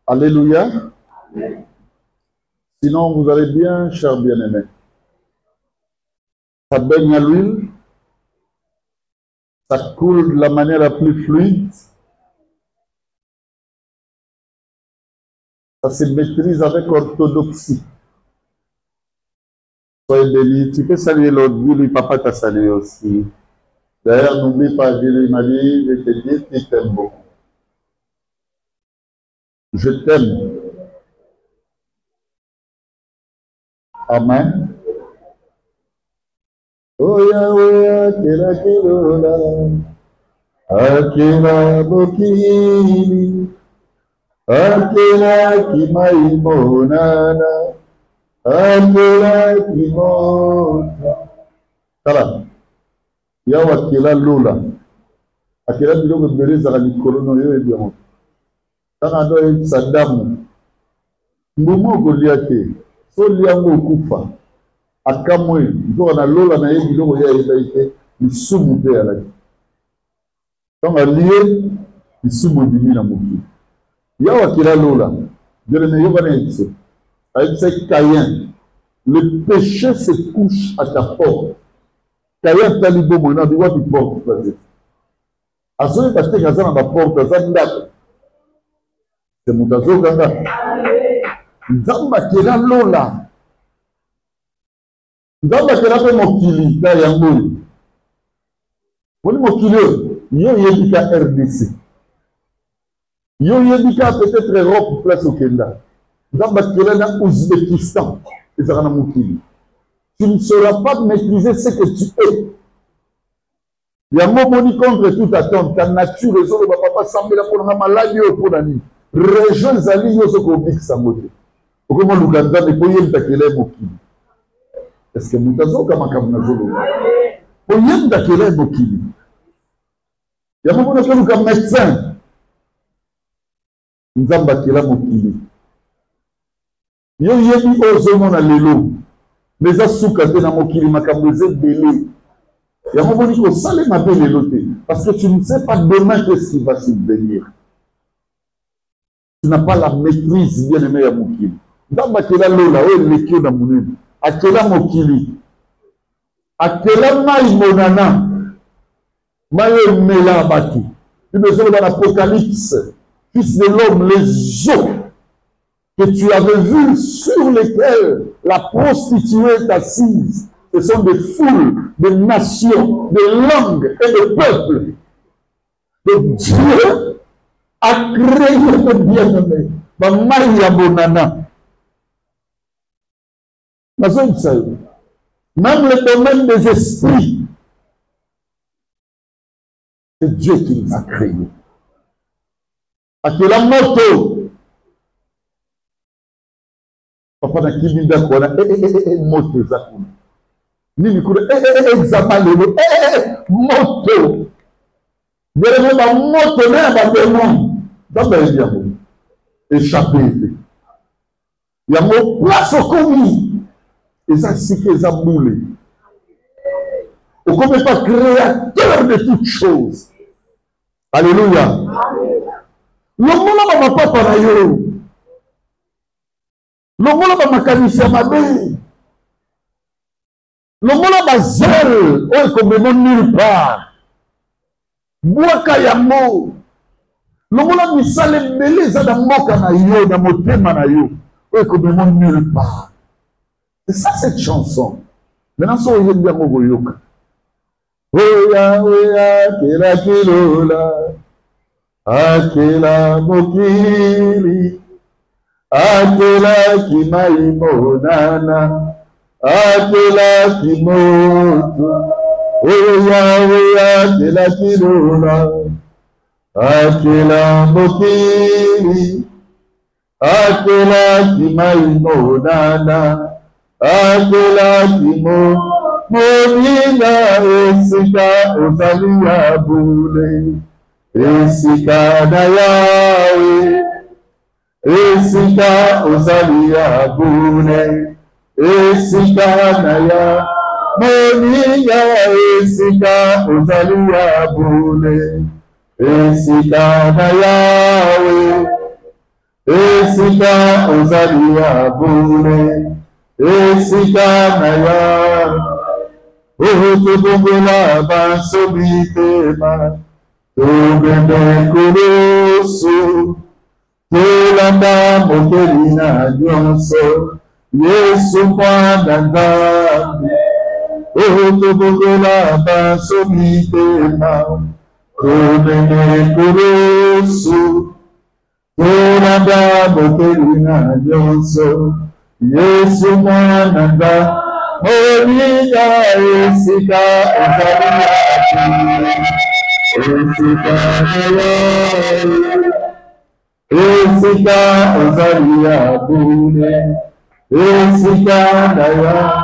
Alléluia. Sinon, vous allez bien, chers bien-aimés. Ça baigne à l'huile. Ça coule de la manière la plus fluide. Ça se maîtrise avec orthodoxie. Soyez bénis. Tu peux saluer l'autre. Dis-lui, papa t'a salué aussi. D'ailleurs, n'oublie pas, dis-lui, il m'a dit, je te dis qu'il t'aime beaucoup. Je t'aime. Amen. Oya oya kila kilola akila bokili akila kimaimonana akila kimota kala yawa kila lula akila biloko beleza la likolo no yo ebyango tanga do sadamu ngumo kolia te so liango okufa akamwe nzoka na lola na ye biloko ya yeba te lisumu te alaki ntango alie lisumu ebimi na mokili yawa kila lola bien-aimé yoka na yebiso ayebisaki Caïn le péché se couche à ta porte. Caïn tali bomoi na biwa bi porte peut-être azoyeba te aza na baporte aza ndako te moto azokanga nzambe akela lola nzambe akela mpe mokili na yango oyo poni mokili oyo yo oyebika RDC yo oyebika peut-être Europe place okenda nzambe akela na Ouzbékistan ezalaka na mokili tu ne sauras pas maîtriser ce que tu es yango moni contre toute attente ta nature ezoloba papa sambela mponanga maladi oyo mpo na nini région ezali yo soki obikisa yango te okoma luka nzambe mpo yebita kela ye mokili. Est-ce que nous avons comme un zolo? Pour y être d'accord avec Bokili. Il y a beaucoup de gens comme médecin. Nous avons bakila Bokili. Yo yebi ozomo na lelo. Mais ça souka te na Bokili makamboze belé. Il y a beaucoup de gens qui salé ma belle loté. Parce que tu ne sais pas demain qu'est-ce qui va subvenir. Tu n'as pas la maîtrise bien aimé à Bokili. Nous avons bakila lola o lekio na munene. Akela mokili akela mai monana mai mela bati besoin dans l'Apocalypse fils de l'homme les eaux que tu avais vues sur lesquelles la prostituée est assise, ce sont des foules, des nations, des langues et des peuples. Donc Dieu a créé le bien-aimé mai ya monana. Même le domaine des esprits, c'est Dieu qui les a créés. À quelle moto, papa n'a qui dit d'accord, moto zakuna. Ni ni kule examen le moto. Bien la moto n'a pas de nom. Dans le diable, échappé. Il y a mon place au commis. Et ça, c'est que ça boule. On ne peut pas créateur de toutes choses. Alléluia. Le monde n'a pas pareil. Le monde n'a pas mécanicien mabé. Le monde n'a pas zèle. On est complètement nulle part. Boaka yamo. Le monde n'a pas salé mêlé. Ça n'a pas na yo, na motema na yo. On est complètement nulle part. C'est ça cette chanson. Maintenant, ça on bien au boyoka. Oya oya kila kilola, akila mokili, akila kimaimonana, akila kimoto. Oya oya kila kilola, akila mokili, akila kimaimonana. Akela kimo monina esika ozali ya bule esika na yawe esika ozali ya bule esika na ya monina esika ozali ya bule esika na yawe esika ozali ya bule, esika na ya, tobongola bansomi tema, tobende koloso, tolanda mokeli na nyonso, Yesu mwana Nzambe, tobongola bansomi tema, tobende koloso, tolanda mokeli na nyonso, Yesu mwana Nzambe, molinga esika ozali ya esika esika ozali ya bule, esika na ya.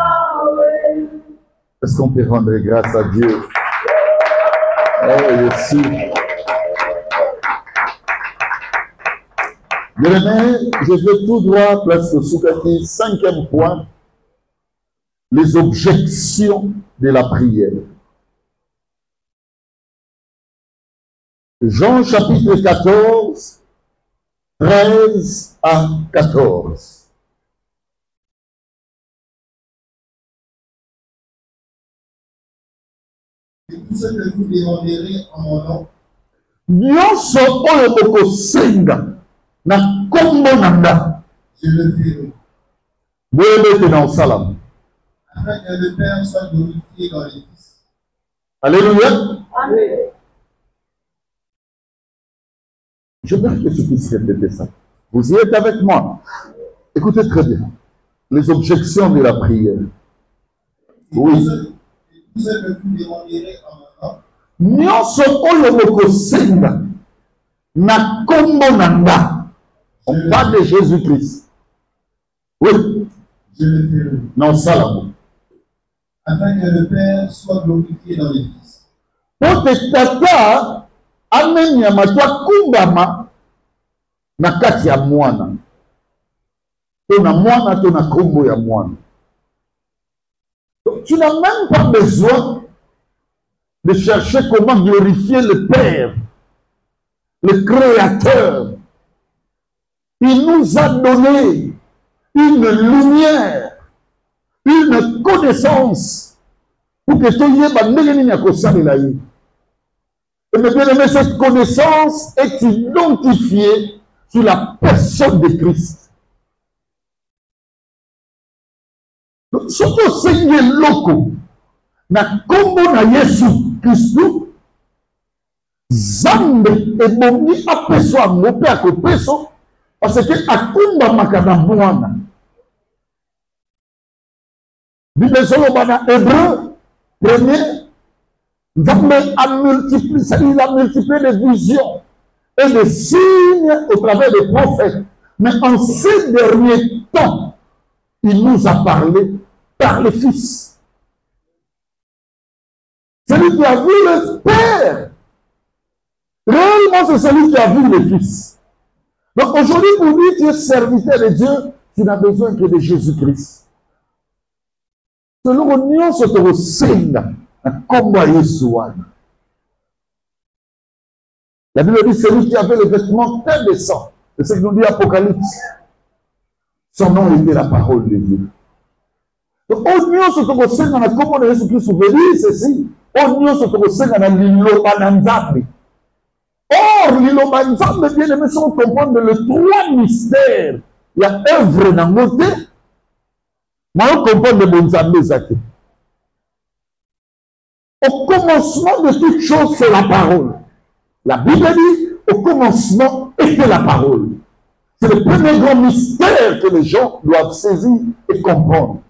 Est-ce qu'on peut rendre grâce à Dieu? Oh, Jésus. Bien-aimé, je vais tout droit, place de Soukati, 5e point, les objections de la prière. Jean chapitre 14, 13 à 14. Et tout ce que vous demanderez en mon nom, nyonso oyo bokosenga na kombo na nga, je le ferai, boyebete na osala, afin que le Père soit glorifié dans les Fils. Alléluia. Amen. Je veux que tu puisses répéter ça. Vous y êtes avec moi. Écoutez très bien. Les objections de la prière. Oui. Tout ce que vous demanderez en mon nom, nyonso oyo bokosenga na kombo na nga. On parle de Jésus-Christ. Oui. je le ferai, Non, ça là. afin que le Père soit glorifié dans les Fils. Pote tata amenyama twa kumbama na kati ya mwana. To na mwana, to na kombo ya mwana. Donc, tu n'as même pas besoin de chercher comment glorifier le Père, le Créateur. Il nous a donné une lumière, une connaissance pour que tu aies et bien, cette connaissance est identifiée sur la personne de Christ. Donc, surtout Seigneur Loko, na kombo na Yesu Christou, Zambe et Bomi apeso a mope a kopeso, parce que akumba makana mwana. Bible solo bana Hébreu, premier, Zambe a multiplié, il a multiplié les visions et les signes au travers des prophètes. Mais en ces derniers temps, il nous a parlé par le Fils. Celui qui a vu le Père, réellement c'est celui qui a vu le Fils. Donc aujourd'hui, pour lui, tu es serviteur de Dieu, tu n'as besoin que de Jésus-Christ. Selon l'union, c'est au Seigneur. Combat Yeshua. La Bible dit celui qui avait le vêtement teint de sang. C'est ce que nous dit Apocalypse. Son nom était la parole de Dieu. Donc, l'union se trouve au Seigneur, comme Jésus-Christ veut dire ceci. L'union se trouve au Seigneur dans l'Ilobananzambe. Or, l'Ilobananzambe, bien aimé, si on comprend le trois mystères, il y a œuvre dans le côté, mais on comprend le Bonzambe Zaki. Au commencement de toute chose, c'est la parole. La Bible dit, au commencement était la parole. C'est le premier grand mystère que les gens doivent saisir et comprendre.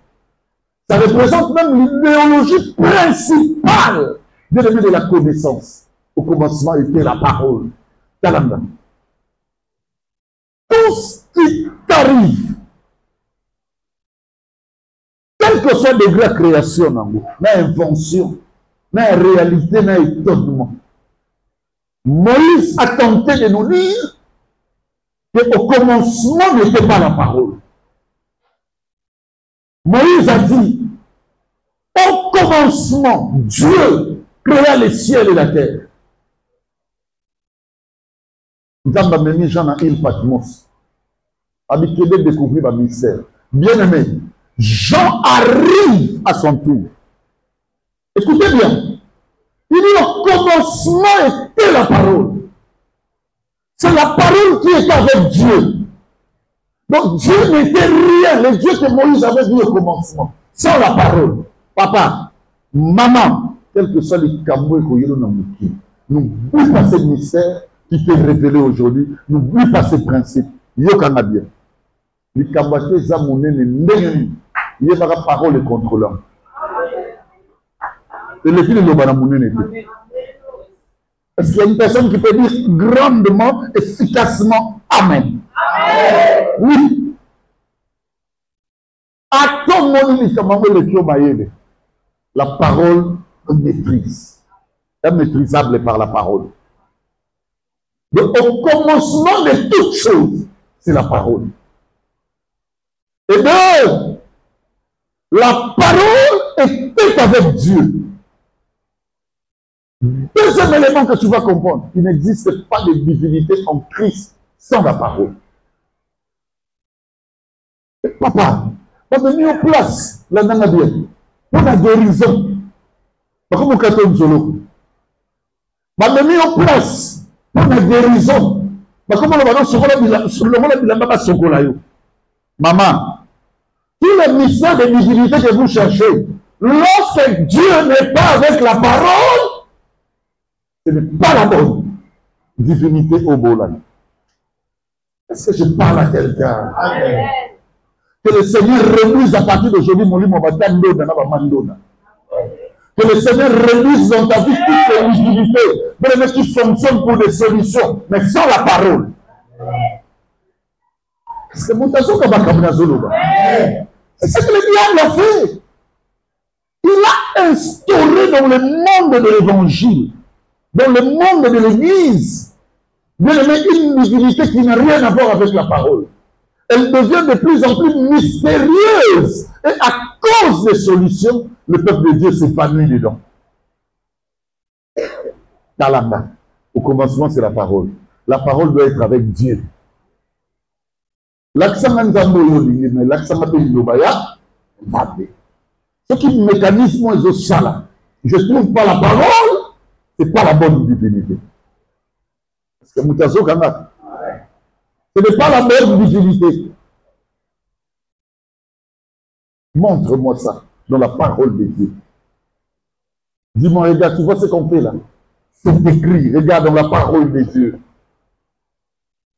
Ça représente même l'idéologie principale de la connaissance. Au commencement était la parole. Talanda. Tout ce qui t'arrive, quel que soit le degré de création, l'invention, la réalité, l'étonnement. Moïse a tenté de nous dire qu'au commencement n'était pas la parole. Moïse a dit, au commencement, Dieu créa les ciels et la terre. Nous avons mis Jean dans l'île Patmos. Habitué de découvrir ma mystère. Bien-aimé, Jean arrive à son tour. Écoutez bien. Il dit au commencement était la parole. C'est la parole qui était avec Dieu. Donc Dieu n'était rien. Le Dieu que Moïse avait vu au commencement. Sans la parole. Papa, maman, quel que soit les camots et que n'oublie pas ce mystère qui t'est révélé aujourd'hui. N'oublie pas ce principe. Yokana bien. Les camots les amounés ne il y a la parole et contrôlant. Et le fil de l'Obanamouné. Est-ce qu'il y a une personne qui peut dire grandement, efficacement Amen? Amen. Oui. À ton moment, la parole maîtrise. Elle est maîtrisable par la parole. Donc, au commencement de toutes choses, c'est la parole. Et donc, la parole était avec Dieu. Deuxième élément que tu vas comprendre, il n'existe pas de divinité en Christ sans la parole. Et papa, on a mis en place la nanabien pour la guérison. Par contre, on a mis en place pour la guérison. Par contre, maman, tous les mystères de divinité que vous cherchez, lorsque Dieu n'est pas avec la parole, ce n'est pas la bonne divinité au Bolan. Est-ce que je parle à quelqu'un? Que le Seigneur réduise à partir d'aujourd'hui mon livre, que le Seigneur réduise dans ta vie toutes les divinités, mais qui fonctionnent pour des solutions, mais sans la parole. C'est mon tasso qui va c'est ce que le diable a fait. Il a instauré dans le monde de l'évangile, dans le monde de l'église, une divinité qui n'a rien à voir avec la parole. Elle devient de plus en plus mystérieuse. Et à cause des solutions, le peuple de Dieu s'épanouit dedans. Talamba. Au commencement, c'est la parole. La parole doit être avec Dieu. L'accent mais l'accent ce qui est le mécanisme est au sala. Je ne trouve pas la parole. Ce n'est pas la bonne divinité. Parce que Moutazo Kanga, ce n'est pas la bonne divinité. Montre-moi ça dans la parole de Dieu. Dis-moi, regarde, tu vois ce qu'on fait là? C'est écrit, regarde dans la parole de Dieu.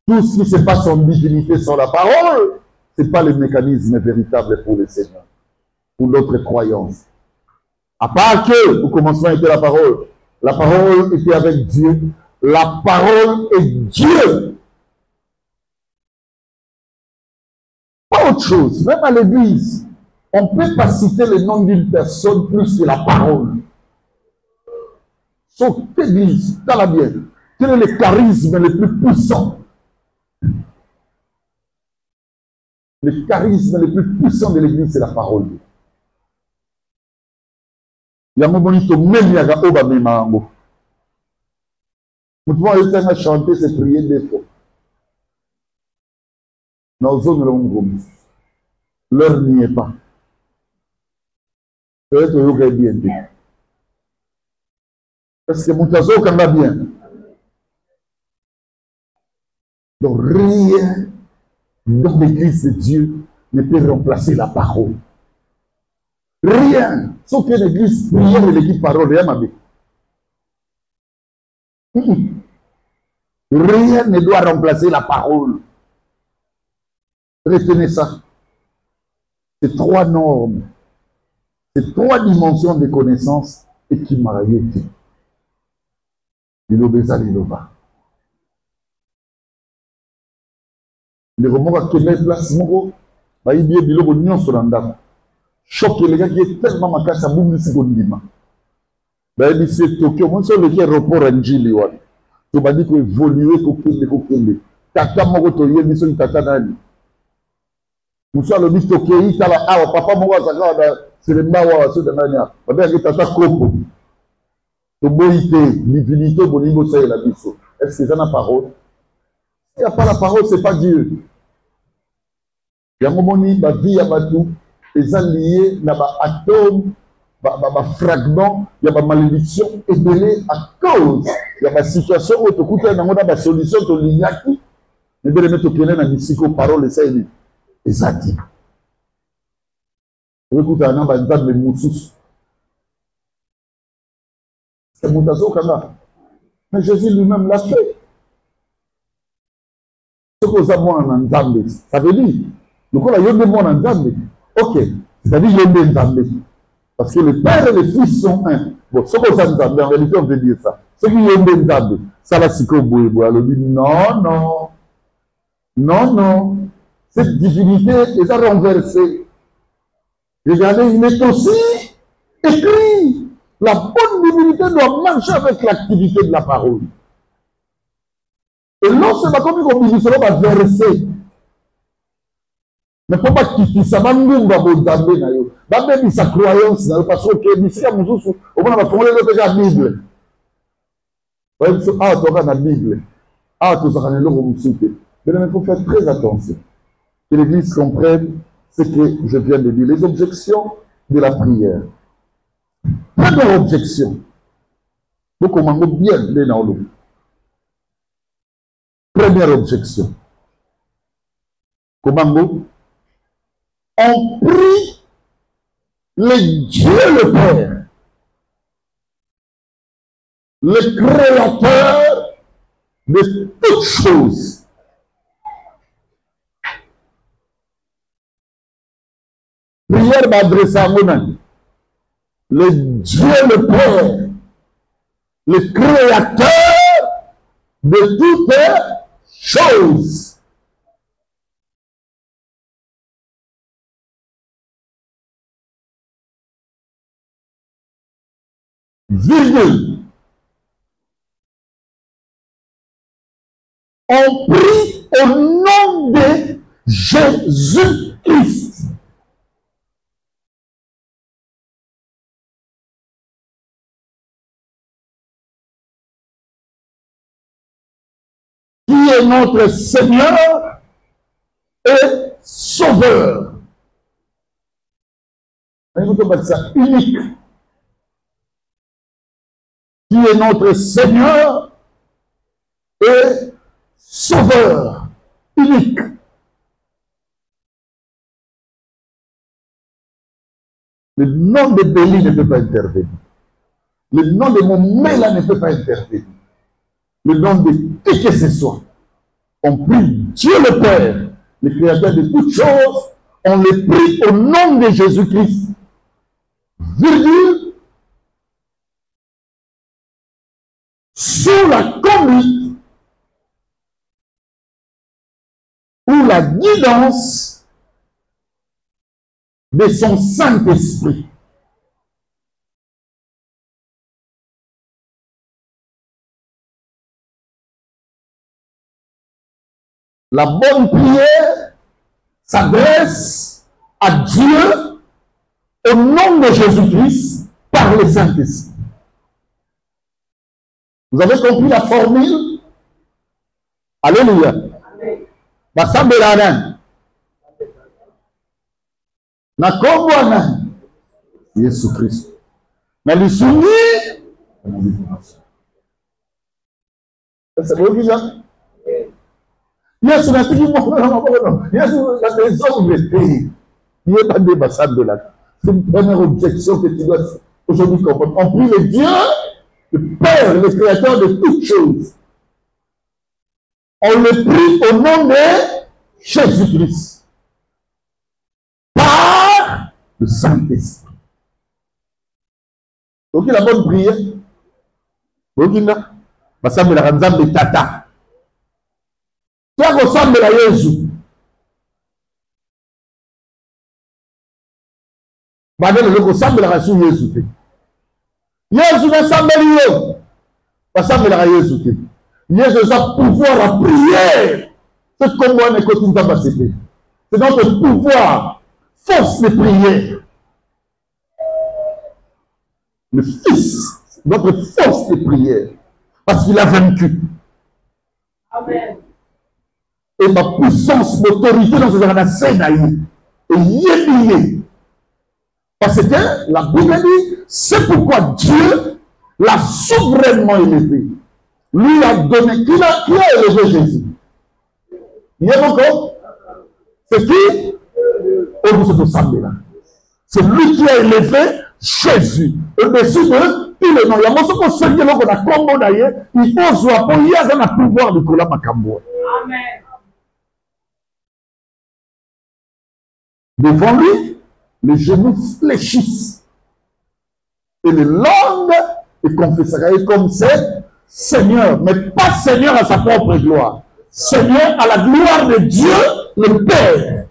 Tout ce qui se passe en divinité sans la parole, ce n'est pas le mécanisme véritable pour le Seigneur, pour notre croyance. À part que, au commencement était la parole. La parole était avec Dieu. La parole est Dieu. Pas autre chose. Même à l'église, on ne peut pas citer le nom d'une personne plus que la parole. Sauf l'église, dans la bien. Quel est le charisme le plus puissant? Le charisme le plus puissant de l'église, c'est la parole. Il y a un moment où même il y a un oba memango. Nous pouvons essayer de chanter, c'est prier des fois. Nous sommes l'heure n'y est pas. Peut-être que vous avez bien dit. Parce que Moutazo quand va bien. Donc rien dans l'église de Dieu ne peut remplacer la parole. Rien. Sauf que l'église prière et l'église parole. Rien ma vie. Rien ne doit remplacer la parole. Retenez ça. C'est trois normes. C'est trois dimensions de connaissance et qui m'arrêtent. Il obéza l'ilova. Les romans à quelle place, mon bah il y a biloko nyonso na ndako. Choc les gars qui est tellement makasa boum si gondima. Bah il c'est Tokyo, moi sur le aéroport Njili wana. To ba dit ko évoluer ko kende. Tata moko to yebi so tata nani. Musa lo dit Tokyo itala awa papa moko azaka na selemba wa so nani a. Ba bien que tata kopo. To boité divinité bolingo ça la biso. Est-ce que ça n'a parole? Il n'y a pas la parole, c'est pas Dieu. yango moni ba vie ya batu eza lié na ba atome ba fragment ya ba malédiction ebele à cause ya ba situation où tokuta nango na ba solution to linyaki ebele meto kene na bisiko parole esali ezati okuta na ba nzambe mususu c'est mutazo kanga mais Jésus lui-même l'a fait. Ce que ça bon en Nzambe, ça veut dire donc on a eu bon en Nzambe. OK, c'est-à-dire il y a des Nzambe. Parce que le Père et le Fils sont un. Bon, ce que ça Nzambe, en réalité on veut dire ça. Ce qui est des Nzambe, ça va s'y boire. Alors dit non, non. Non, non. Cette divinité est à renverser. Regardez, il est aussi écrit. La bonne divinité doit marcher avec l'activité de la parole. Et non, c'est pas comme il va verser. Mais pour pas quitter ça, va nous va vous damner na yo. Va même sa croyance na parce que ici à mususu, on va prendre le déjà Bible. Ouais, ah toi na Bible. Ah tout ça le mususu. Mais il faut faire très attention. Que l'Église comprenne ce que je viens de dire, les objections de la prière. Première objection. Vous commandez bien les naolo. Première objection. Comment on prie le Dieu le Père, le Créateur de toutes choses. Prière m'adresse à mon ami. Le Dieu le Père, le Créateur de toutes choses. Virgule. On prie au nom de Jésus-Christ. Qui est notre Seigneur et Sauveur. Ça unique. Qui est notre Seigneur et Sauveur. Unique. Le nom de Béli ne peut pas intervenir. Le nom de mon Méla ne peut pas intervenir. Le nom de qui que ce soit. On prie Dieu le Père, le Créateur de toutes choses, on le prie au nom de Jésus-Christ. Virgule. Sous la conduite ou la guidance de son Saint-Esprit. La bonne prière s'adresse à Dieu au nom de Jésus-Christ par le Saint-Esprit. Vous avez compris la formule? Alléluia. Basambelana. Na kombo Yesu Kristo. Na lisuni. C'est bon déjà? Yesu na tiki mo. Yesu la maison de il n'est pas des bassades de là. C'est une première objection que tu dois aujourd'hui comprendre. On prie le Dieu, le Père, le Créateur de toutes choses. On le prie au nom de Jésus-Christ. Par le Saint-Esprit. Donc la bonne prière. Donc il a. Basam la ranzam de tata. Tu as ressemblé à Jésus. Badel le ressemble à Jésus. Jésus ressemble à Jésus. Ressemble à Jésus. Jésus a pouvoir à prier. C'est comme moi, ne continue pas à passer. C'est notre pouvoir, force de prière. Le Fils, notre force de prière. Parce qu'il a vaincu. Amen. et ma puissance, l'autorité dans ce Sénaï. Et yébié. Parce que la Bible dit, c'est pourquoi Dieu l'a souverainement élevé. Lui a donné, qui a élevé Jésus? Il y a encore? C'est qui? C'est lui qui a élevé Jésus. Au-dessus de tous les noms. Il y a un mot qui a combo d'ailleurs. Il faut soit pour y avoir un pouvoir de Kola Makambo. Amen. Devant lui, les genoux fléchissent. Et les langues, et confesseraient comme c'est Seigneur, mais pas Seigneur à sa propre gloire. Seigneur à la gloire de Dieu, le Père.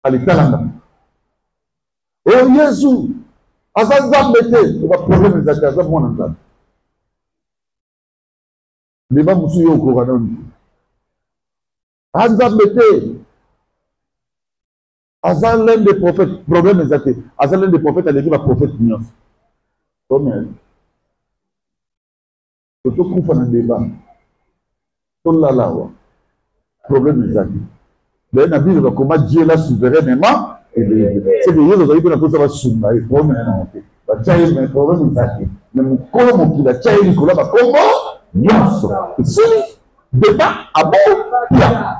Allez, talanda. Oh Jésus, Azan Zambete, on va problème les attaques, Azan mon entend. Les bas moussu au Coran. Azan Zambete, Azan l'un des prophètes, problème les attaques. Azan l'un des prophètes, elle est la prophète Nios. Combien? Tout le monde fait un débat. Tout là là, problème les attaques. Mais la Bible va comment Dieu l'a souverainement. C'est que Dieu nous a dit que nous avons soumis. Il faut maintenant. Mais problème est ça. Mais mon corps, mon kila, tchai, Nicolas, va comment? Yes. Si débat à bon, bien.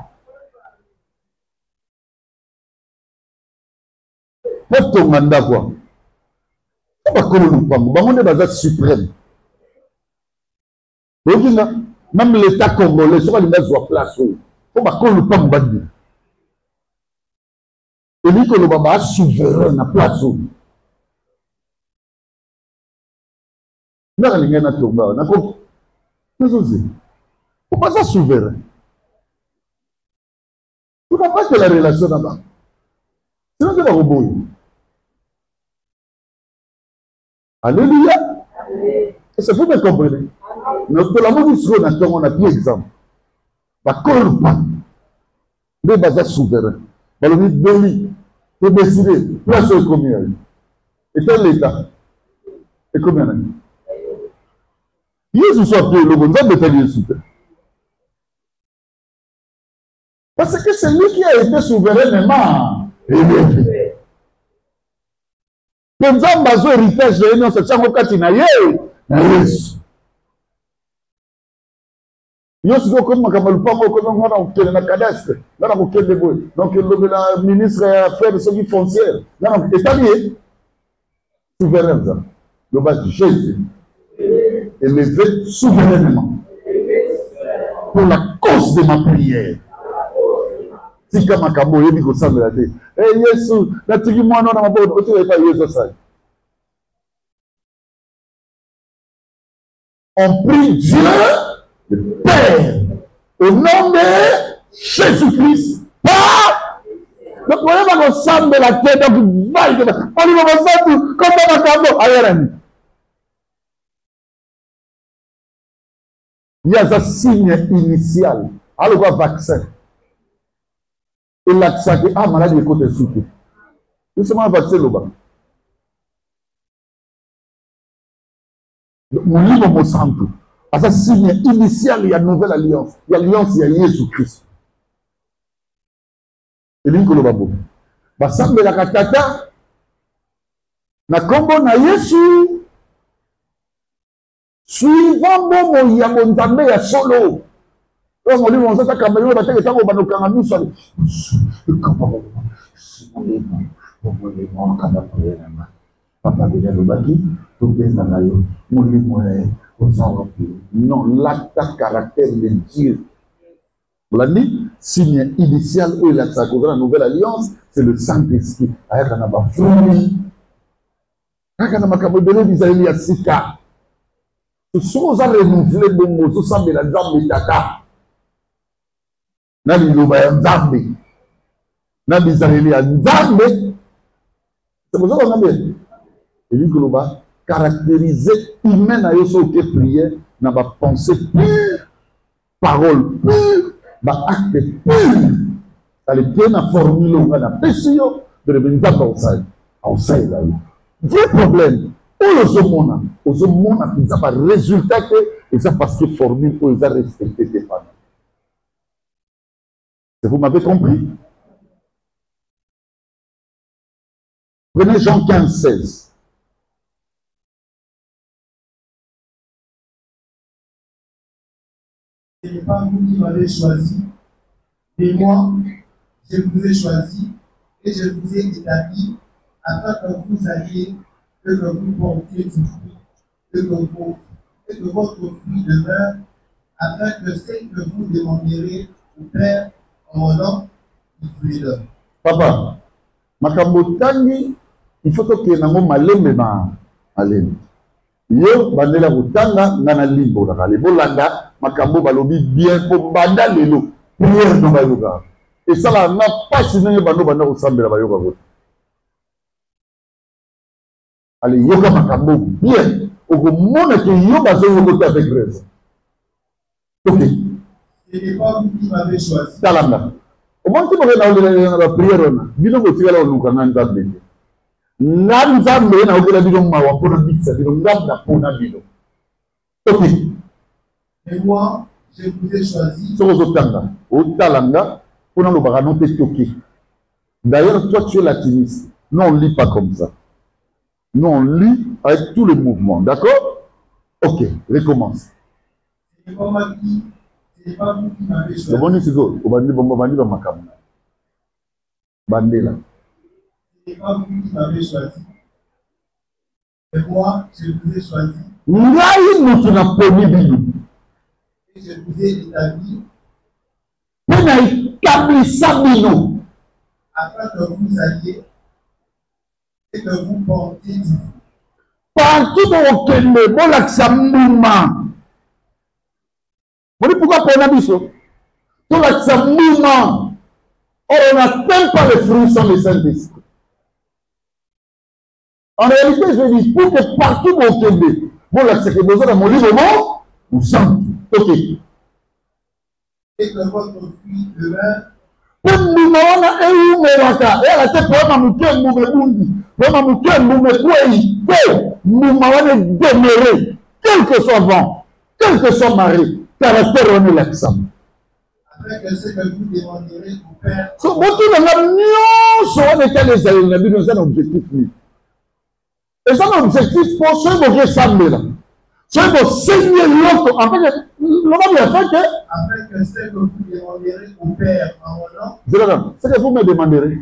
Pour ton mandat quoi? On va connaître nous pas. On est basé suprême. Même l'État congolais, soit il met sur place. On va connaître pas Mbandi. Et lui que le baba souverain na place où. N'a rien à tomber. N'a pas. Pourquoi ça souverain? Tu n'as pas que la relation là-bas. C'est là que robot. Alléluia. Et c'est pour me comprendre. Notre l'amour du Seigneur on a deux exemples. Pas qu'on pas. Le baba souverain. Alors, il faut décider, place est combien? Et tel l'État? Et combien? Jésus soit payé, le bon Dieu de Jésus. Parce que c'est lui qui a été souverainement élevé. Le Nzamba a héritage de l'Union, c'est ça qu'on a dit. Yo si comme Makamalou pas comme on a obtenu la cadastre là on a obtenu des bois donc le ministre a fait de ce qui foncière là on est établi souverain ça le bas de Jésus élevé souverainement pour la cause de ma prière si comme Makambo il dit que ça me l'a dit eh Jésus la tiki moi non na mabo tu vas pas Jésus ça on prie Dieu le Père, au nom de Jésus-Christ, pas le problème va ensemble de la tête, donc il va, on y va ensemble, comme on va faire, il y a un signe initial, alors quoi vaccin, et l'accent qui a maladie de côté souple, justement vaccin là-bas. Mon livre me semble. À ce signe initial, il y a une nouvelle alliance. Il y a l'alliance, il y a Jésus-Christ. Et l'une que le babo. Basambe la katata. Na kombo na Yesu. Suivant mon yabondambe ya solo. Donc on dit on s'est caméra parce que tant qu'on va nous caméra ça. Papa déjà le bâti, tout est dans la yo. Non, l'acte caractère de Dieu. Vous l'avez dit, signe initial où il a sa la nouvelle alliance, c'est le Saint-Esprit. Avec un abat fruit. Avec un abat kabobele d'Israël y a sika. Ce sont à renouveler de mots, ce sont la zambe tata. Nani loba ya zambe. Nani Israël ya zambe. C'est pour ça qu'on a bien. Et lui, Koloba, caractériser humain à eux qui prière, n'a pas pensé pure, parole pure, acte pur. Ça les bien la formule, on a péché de revenir dans ça. Vrai problème. Où le monde a fait ça par résultat que, et ça parce que formule, où ils ont respecté tes parents. Vous m'avez compris? Prenez Jean 15, 16. Ce n'est pas vous qui m'avez choisi, mais moi, je vous ai choisi et je vous ai établi afin que vous alliez, que vous portiez du fruit, que votre fruit demeure, afin que ce que vous demanderez au Père en mon nom, il vous les donne. Papa, makambo tangi, il faut que nango malembe ma malembe. Yo bandela kutanga ngana limbo la kale bolanda makambo balobi bien po banda lelo prière no bayoka. Et ça là n'a pas signé bando banda kosambela bayoka ko. Allez yoka makambo bien au monde que yo bazo yoka avec raison. OK. Ce n'est pas vous qui m'avez choisi. Talanga. Au moment où on a la prière on a bino ko tigala on ngana ndabé. Nzambe na okela bino mawa pona bitsa bino ngamba pona bino. OK. Et moi, je vous ai choisi. Sozotanga, otalanga pona lo bagano te toki. D'ailleurs, toi tu es latiniste. Non, on ne lit pas comme ça. Non, on lit avec tous les mouvements, d'accord? OK, recommence. Ce n'est pas moi qui, ce n'est pas vous qui m'avez choisi. Le bon c'est go, obandi ba makamna. Bandela. Ce n'est pas vous qui m'avez choisi. Et moi, je vous ai choisi. Ngai mutu na poni bino. Et je vous ai établi. Pona itablisa bino. Afin que vous alliez et que vous portiez du fruit. Partout au Kenya, bon l'accès mouvement. Vous voyez pourquoi pona biso? Tout l'accès mouvement. Or, on n'atteint pas les fruits sans le Saint-Esprit. En réalité, je dis, pour que partout au Québec, bon, là, c'est que besoin de mon livre, vous sentez. OK. Et que votre fruit demeure. Quel que soit vent, quel que soit marée, caractère on est l'accent. Afin que ce que vous demanderez au Père. So, beaucoup de gens ont objectif. Et ça, l'objectif pour ceux qui ont semblé là. Ceux qui ont saigné l'autre, en fait, l'homme a fait que. Afin que ce que vous demanderez au Père en mon nom. C'est que vous me demanderez.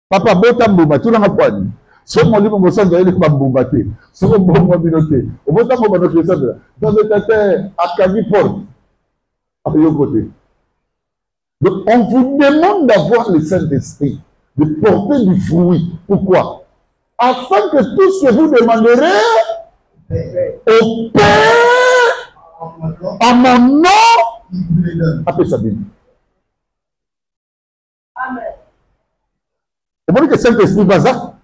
Papa, bota mbumba, tu l'as pas dit. Ce mon livre, mon sang, il est pas mbumbaté. Ce mon bon binoté. Au bout d'un moment, notre sang, dans le tête, à Kavi Porte, à l'autre côté. Donc, on vous demande d'avoir le Saint-Esprit, de porter du fruit. Pourquoi? Afin que tout ce que vous demanderez au Père, à mon nom, il vous les donne. appelez ça bien. Amen. Vous voyez que Saint-Esprit va ça?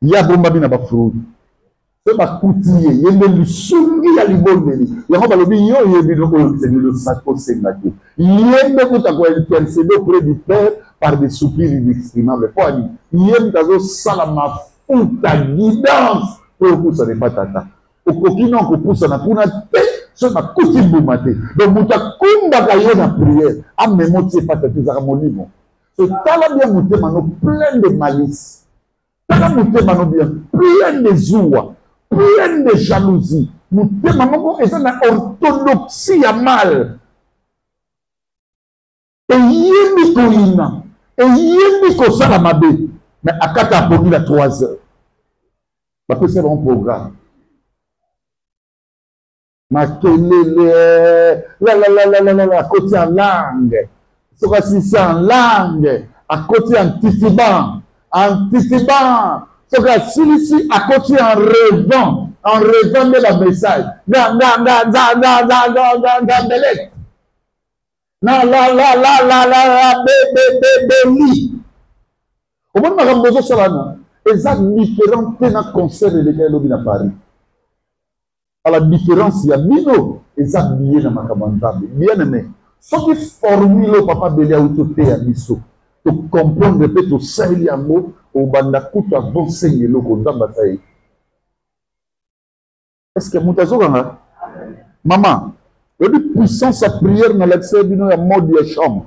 Il y a bomba bien à fruit. C'est ma coutille, il y a le sungi à l'ibondeli. Il y a un lobby, il y a le sacro sénaté. Il y a intercéder auprès du Père par des soupirs inexprimables. Il y a un salama ta guidance pour que ça n'est pas tata. Au coquin, on pousse à la pouna, c'est ma coutille boumate. Donc, mouta kumba kayo na prière. Ah, mais moi, tu sais pas, tu as mon livre. C'est tala bien mouté, mano, plein de malice. Tala mouté, mano, bien, plein de zoua. Plein de jalousie. Nous témoignons et ça n'a orthodoxie à mal. Et yémi koina. Et yémi ko salamabé. Mais à 4 heures, à 3 heures. Parce que c'est un programme. Ma kelele. La côté en langue. C'est en langue. À côté en titiban. En titiban. C'est que celui-ci à côté en rêvant de la message. Au moment où on a besoin de ça, ils ont différents thèmes concernant lesquels on a parlé. À la différence, il y a Bino, ils ont bien dans ma cabane. Bien aimé. Ce qui formule papa Belia ou tout est à Misso. Pour comprendre peut-être au Sahel à mot. Au bandakuta bon seigneur loko ndamba est-ce que mutazo kanga maman Il y a une puissance à prière dans l'accès d'une mode de chambre.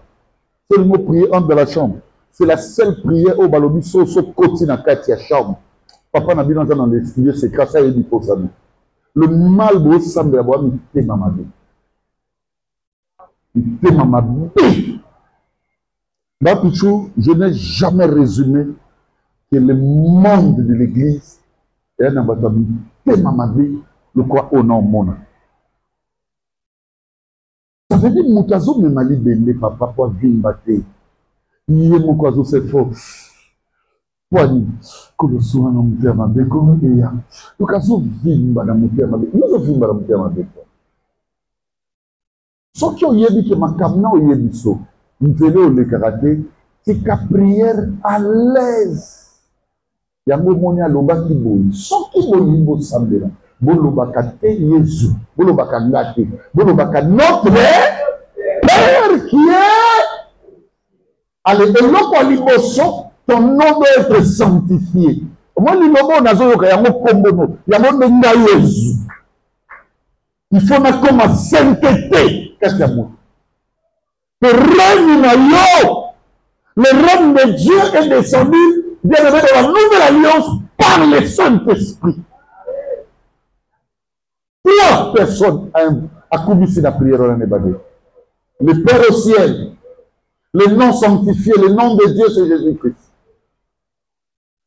C'est le mot prier entre dans la chambre. C'est la seule prière au balobi so côté dans la chambre. Papa n'a bien dans les studios, c'est grâce à lui pour ça. Le mal beau semble avoir mis tes maman. Tes maman. Dans tout, je n'ai jamais résumé que le monde de l'église est un abattoir. Tes maman, le quoi au nom mon. Ça veut dire Moutazo me mali bende papa pour vimbater. Il est mon kwazo c'est faux. Wani ko souvent na mutema be ko ya. Ukazo vimba na mutema be. Nous vimba na mutema be. So ki oyebi ke makamna oyebi so. Mvele o le karaté, c'est ka prière à l'aise. Yango moni aloba ki boyi. So ki boyi bo sambela. Bolobaka te Jésus, bolobaka ngate, bolobaka notre Père qui est. Allez, eloko liboso, ton nom doit être sanctifié. Moi, liboso nazoyoka yango kombono, yango nenga Jésus. Il faut na comme sainteté, qu'est-ce qu'il y a moi? Le règne na yo, le règne de Dieu est descendu, bien aimé dans la nouvelle alliance par le Saint-Esprit. 3 personnes à commis la prière dans les badés. Le Père au ciel, le nom sanctifié, le nom de Dieu, c'est Jésus-Christ.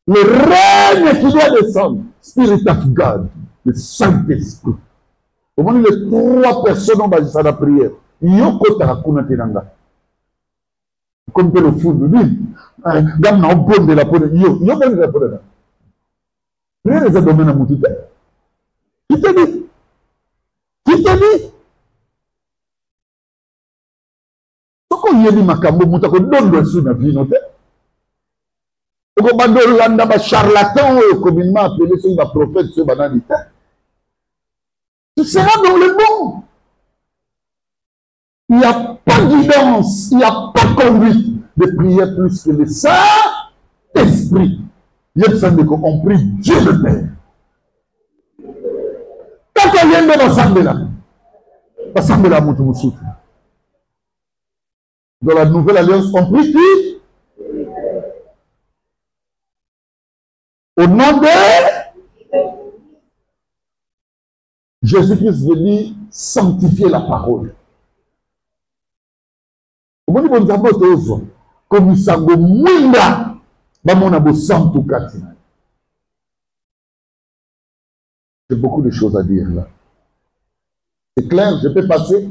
Le règne qui doit descendre, Spirit of God, le Saint-Esprit. Au moins, les 3 personnes ont basé ça la prière. Yoko tarakuna tenanga. Comme le fou de l'île. Dame n'a pas de la peau de yo. Yo pas de la peau de la. Rien les a donné à Moutite. Qui te dit? Qui te dit? Pourquoi il y a dit Makambo Moutako donne le sou dans la vie, non? Pourquoi il y a des charlatans communément appelés sur les prophètes, sur les banalités? Tu seras dans le monde. Il n'y a pas de guidance, il n'y a pas de conduite de prière plus que le Saint-Esprit. Il y a des gens qui prie Dieu le Père. Quand on vient de l'assemblée là, dans la nouvelle alliance, on prie qui? Au nom de Jésus-Christ venu sanctifier la parole. Comment on dit bon comme ça go mwinda ba mona bo santu katina. J'ai beaucoup de choses à dire là. C'est clair, je peux passer.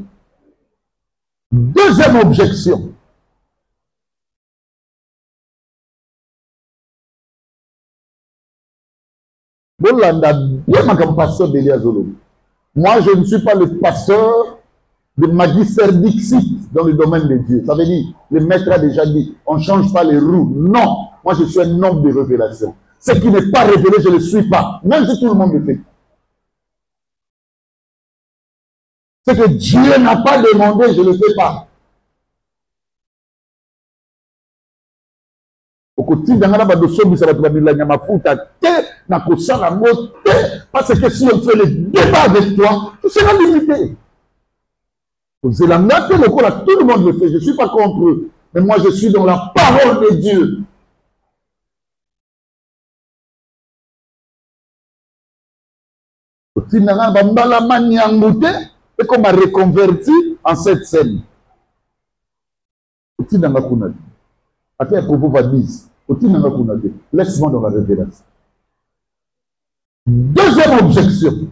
Deuxième objection. Bolanda, bien ma pasteur Belia Zolo. Moi, je ne suis pas le pasteur de Magister Dixit dans le domaine de Dieu. Ça veut dire, le maître a déjà dit, on ne change pas les roues. Non, moi je suis un homme de révélation. Ce qui n'est pas révélé, je ne le suis pas. Même si tout le monde le fait. Ce que Dieu n'a pas demandé, je ne le fais pas. Parce que si on fait le débat avec toi, tu seras limité. C'est la nature, tout le monde le fait. Je ne suis pas contre eux. Mais moi, je suis dans la parole de Dieu. Et qu'on m'a reconverti en cette scène. Après, propos va dire, laisse-moi dans la révélation. Deuxième objection.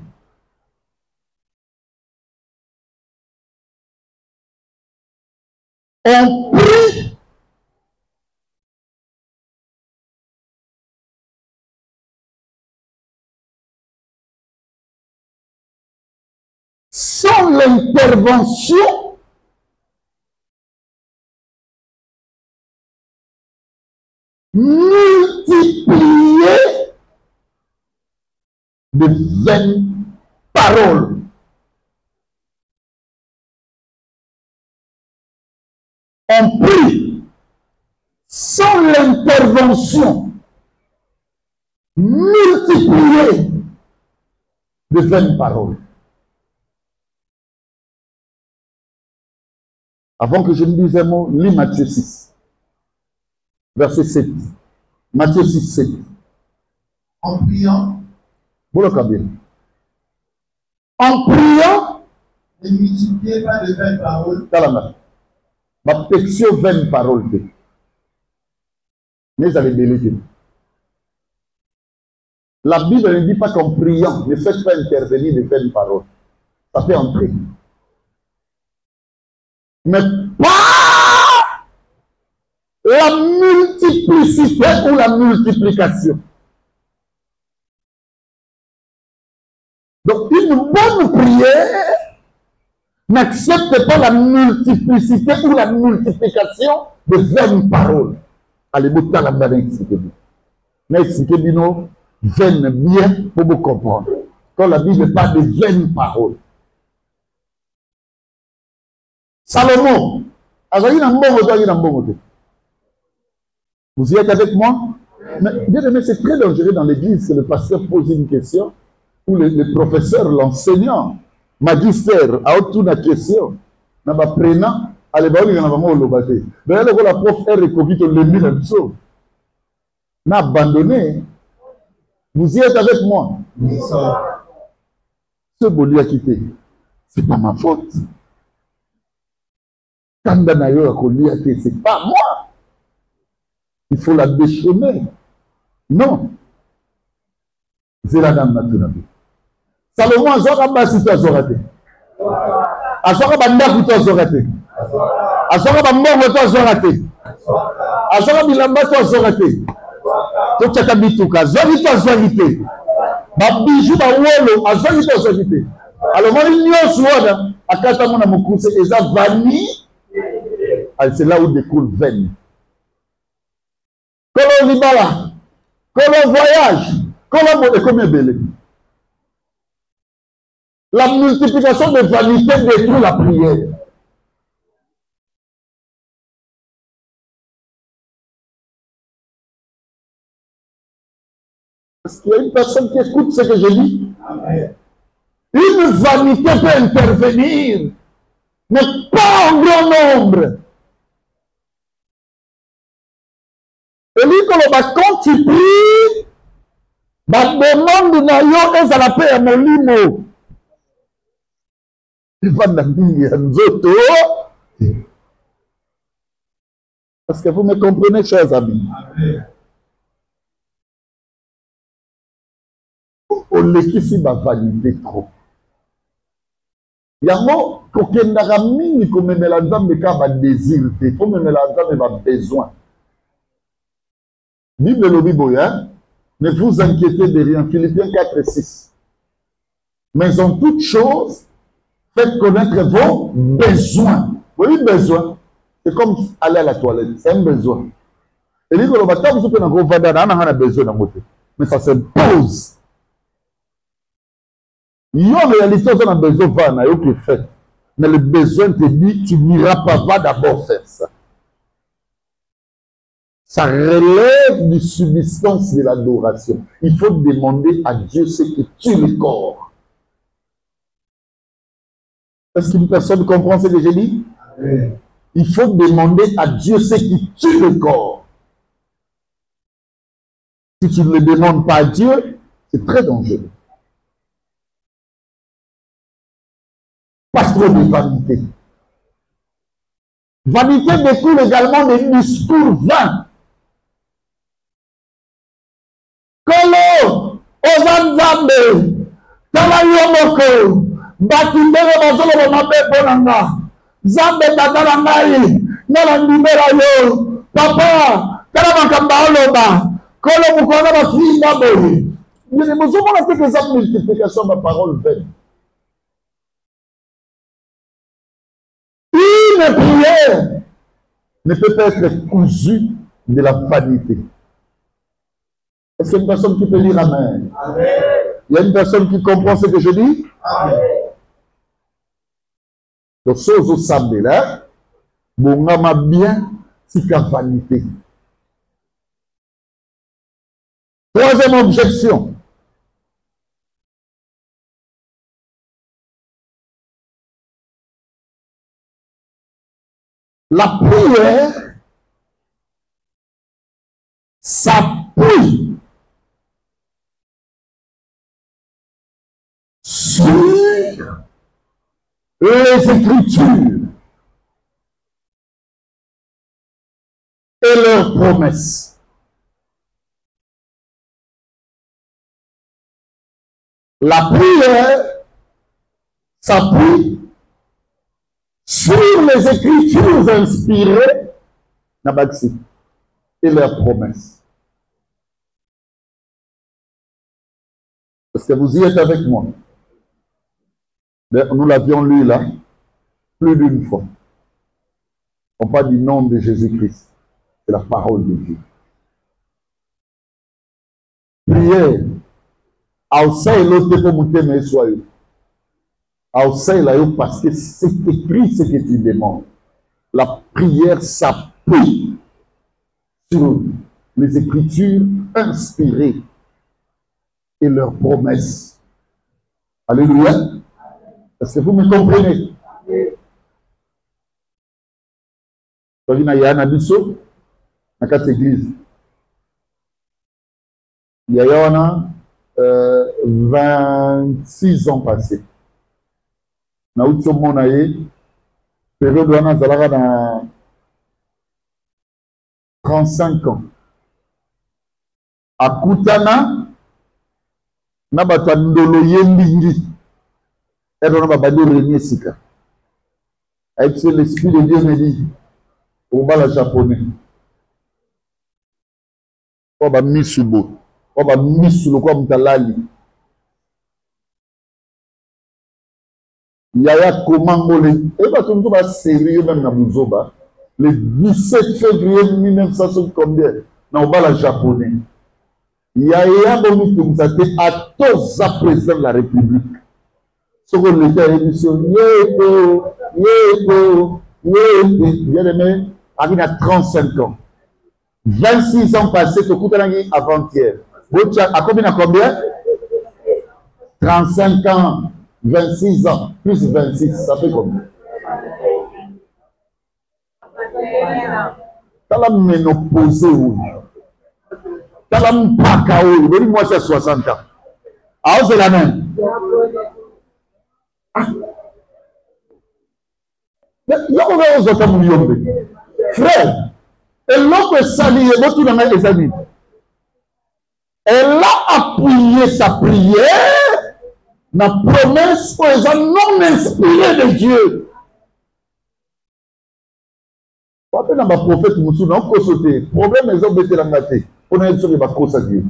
On prie sans l'intervention multipliée de vaines paroles. On prie sans l'intervention multipliée de vaines paroles. Avant que je ne dise un mot, lis Matthieu 6, verset 7. Matthieu 6, 7. En priant, en priant, ne multipliez pas de vaines paroles. Kalama. Ma pexio vaine parole. Mais ça les déléguer. La Bible ne dit pas qu'en priant, ne faites pas intervenir de vaines paroles. Ça fait entrer. Mais pas la multiplicité ou la multiplication. Donc, une bonne prière n'accepte pas la multiplicité ou la multiplication de vaines paroles. Allez, vous avez la bonne expliquer. N'expliquez pas, vaines bien pour vous comprendre. Quand la Bible parle de vaines paroles. Salomon, vous y êtes avec moi? Mais, bien aimé, c'est très dangereux dans l'église que le pasteur pose une question ou le professeur, l'enseignant, magistère, a autour de la question. N'a pas prenant, allez, bah, on a vraiment l'obété. Mais là, la prof est reconnue que le mille a chose. N'a abandonné. Vous y êtes avec moi? Ce boli a quitté. C'est pas ma faute. Quand Danayo a connu, c'est pas moi. Il faut la déchaîner. Non. C'est la dame maintenant. Salomon a zora basito a zorate. A zora bandaku to zorate. A zora bambongo to zorate. A zora bilamba to zorate. To chaka bituka zori to zorite. Ba bijou ba wolo a zori to zorite. Alors moi il suona akata mona mukuse eza vani. C'est là où découle veine. Quand on libala, quand on voyage, quand on est comme un belé. La multiplication de vanité détruit la prière. Est-ce qu'il y a une personne qui écoute ce que je dis? Amen. Une vanité peut intervenir, mais pas en grand nombre. Et lui, quand tu pries, la demande na yo est à la paix à mon limo. Parce que vous me comprenez, chers amis. On l'équipe va valider trop. Yango, kokendaka mingi komemela nzambe ka ba désir te, faut memela nzambe ba besoin. Bible le Bible, hein? Ne vous inquiétez de rien. Philippiens 4 et 6. Mais en toute chose, faites connaître vos besoins. Vous voyez, besoin. C'est comme aller à la toilette. C'est un besoin. Et les gens ont besoin. Mais ça se pose. En réalité, on a besoin de faire. Mais le besoin te dit, tu n'iras pas, va d'abord faire ça. Ça relève du substance de l'adoration. Il faut demander à Dieu ce qui tue le corps. Est-ce qu'une personne comprend ce que je dis? Oui. Il faut demander à Dieu ce qui tue le corps. Si tu ne le demandes pas à Dieu, c'est très dangereux. Pas trop de vanité. Vanité découle également des discours vains. Kolo, Ozanzambe, Talayomoko, Batindere Bazolo Mapeponanga, Zambe Tatalangai, Nalandimera yo, Papa, Kalamakamba Oloba, Kolo Mukona Bafinda Boy. Nous avons fait que multiplication de parole vaine. Une prière ne peut pas être cousue de la vanité. Est-ce qu'il y a une personne qui peut dire Amen? Amen. Il y a une personne qui comprend ce que je dis? Amen. Donc, ce que vous savez là, bon, on a bien, c'est la vanité. Troisième objection. La prière s'appuie sur les Écritures et leurs promesses. La prière s'appuie sur les Écritures inspirées et leurs promesses. Est-ce que vous y êtes avec moi? Nous l'avions lu là, plus d'une fois. On parle du nom de Jésus-Christ. C'est la parole de Dieu. Prière. Aousaï l'autre pour monter mes soyeux. Aousaï là, parce que c'est écrit ce que tu demandes. La prière s'appuie sur les Écritures inspirées et leurs promesses. Alléluia. Est-ce que vous me comprenez? Il y a un abisso dans cette église. Il y a 26 ans passés. Nous avons période dans 35 ans. À Koutana, nous avons yembingi. Et on va pas dire régner sika. Avec l'esprit de Dieu me dit, on va la japonais. On va misubo. On va misulo comme talali. Yaya Komangole. Et va tout va sérieux même dans Mouzoba. Le 17 février 1960 combien? On va la japonais. Yaya Bomi Toumzate à tous à président de la République. Ce qu'on était à l'émission, bien aimé, il a 35 ans. 26 ans passés, tu écoutes avant-hier. À combien? 35 ans, 26 ans, plus 26, ça fait combien? T'as la ménopause, t'as la mpakao, moi c'est 60 ans. Ah, c'est la même. Frère, elle a appuyé sa prière, la promesse pour les non inspirés de Dieu. Après, dans ma prophète, problème les hommes étaient dans la tête. On a dit que c'est à Dieu.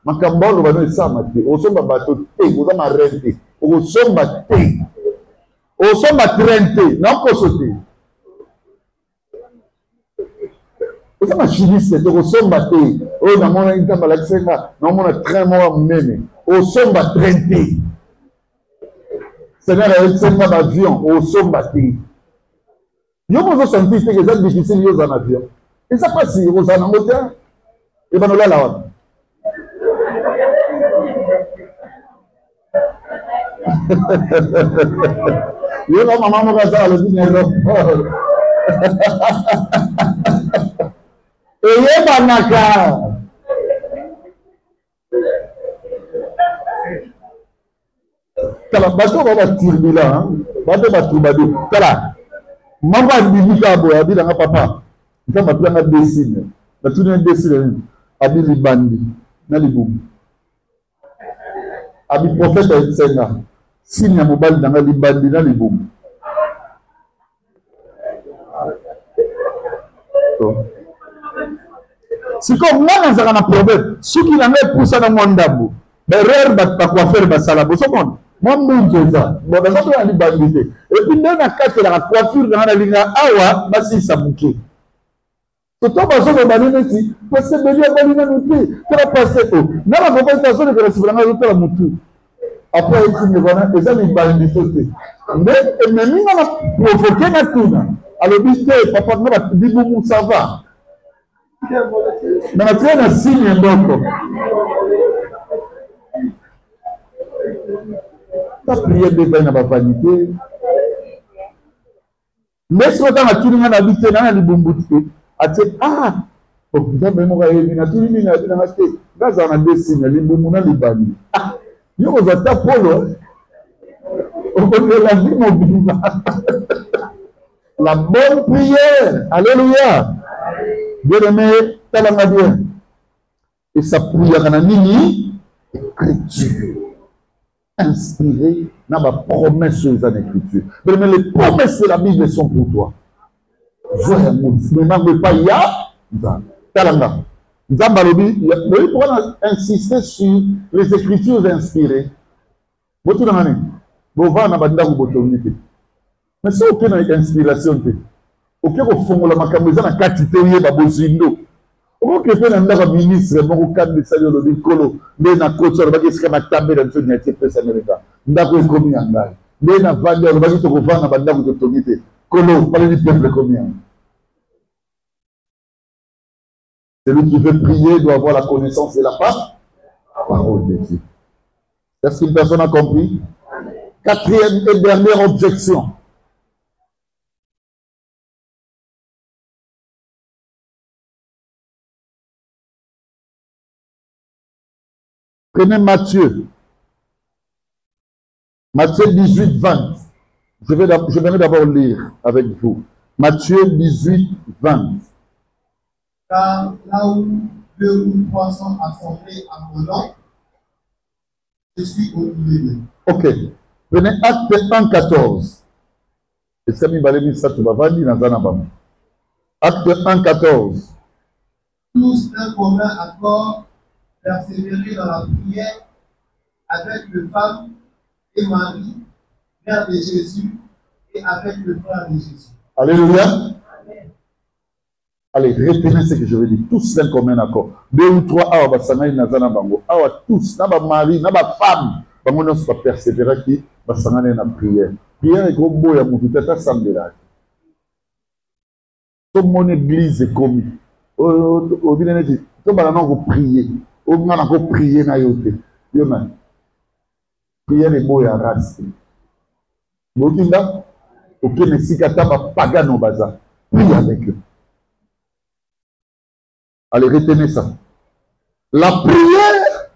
Ma cambole va nous ça maté. Au sommet bateau, vous avez arrêté. Au sommet bateau. Au sommet bateau. Non, pas sauter. Vous avez chimiste, au sommet bateau. Oh, dans mon income à l'excellence, dans mon train, moi, même. Au sommet bateau. Seigneur, avec ce avion, au sommet bateau. Yo mo senti que c'est difficile yo en avion. Et ça passe si vous en moteur. Et ben là là. Yo la maman me va le dinero. Et ye banaka. Kala bato ba turbulent, bato ba turbado. Kala Mamba ndimika abo abila nga papa. Nkama pia nga desine. Na tuni desine abili bandi na libumu. Abi prophète etsenga. Sini ya mobali na nga libandi na libumu. Siko mwana nzaka na problème. Suki na nga poussa na mwandambo. Ba erreur ba coiffeur ba sala bo sokon. Moi, mon Dieu, ça. Bon, dans ce cas, il y a une et puis, dans la carte, la coiffure, dans la ligne, awa, basi, ça bouquet. Tout le monde va dire, parce que Béli a pas dit, tu vas passer. Dans la compensation de la civilisation, tu vas monter. Après, il dit, voilà, et ça, il va dire, mais même, il a provoqué la toune. Alors, il dit, papa, il dit, bon, ça va. Dans la traîne, il signe un donc. Ta prière devient dans la vanité. Mais si on a tout le monde habité dans les bomboutés, a dit ah, vous avez même réuni, tout le monde a dit dans la tête, là, ça a dessiné, les bomboutés, les bannis. Ah, nous, on va taper, on peut la vie mobile. La bonne prière, alléluia. Bien-aimé, talanga bien. Et sa prière, on a nini, écriture. Inspiré dans ma promesse sur les écritures. Mais les promesses de la Bible sont pour toi. Ne m'en pas ya. Talanga. Zambalobi, mais pour insister sur les écritures inspirées. Vous tout l'année. Vous va na banda vous mais c'est aucune inspiration. Aucun fond la makameza na katité yé babozindo. Ok, fait un ministre, mon cadre de salut le bicolo, mais na coach, on va dire que ma table dans ce n'est pas américain. Ndako est commis en gagne. Mais na vendeur, on va dire que vous vendez na banda de autorité. Colo, parlez du peuple combien. Celui qui veut prier doit avoir la connaissance de la parole de Dieu. Est-ce qu'une personne a compris? Quatrième et dernière objection. Prenez Matthieu. Matthieu 18, 20. Je vais d'abord lire avec vous. Matthieu 18, 20. Car là où 2 ou 3 sont assemblés à mon nom, je suis au milieu d'eux. Ok. Prenez Acte 1, 14. Acte 1, 14. Tous d'un commun accord persévérer dans la prière avec le Père et Marie, mère de Jésus, et avec le frère de Jésus. Alléluia. Allez, retenez ce que je veux dire. Tous d'un commun accord. 2 ou 3, awa basangani nazana bango. Awa tous, naba mari, naba femme. Bango non soit persévérer qui basangani na prière. Prière est gros beau ya moutou tata sambela. Tout mon église est commis. Au bien dit, tout le monde va prier. Au moins on va prier na yote. Yona. Prière est beau ya race. Bokinda, ok, mais si kataba pagano baza, prie avec eux. Allez, retenez ça. La prière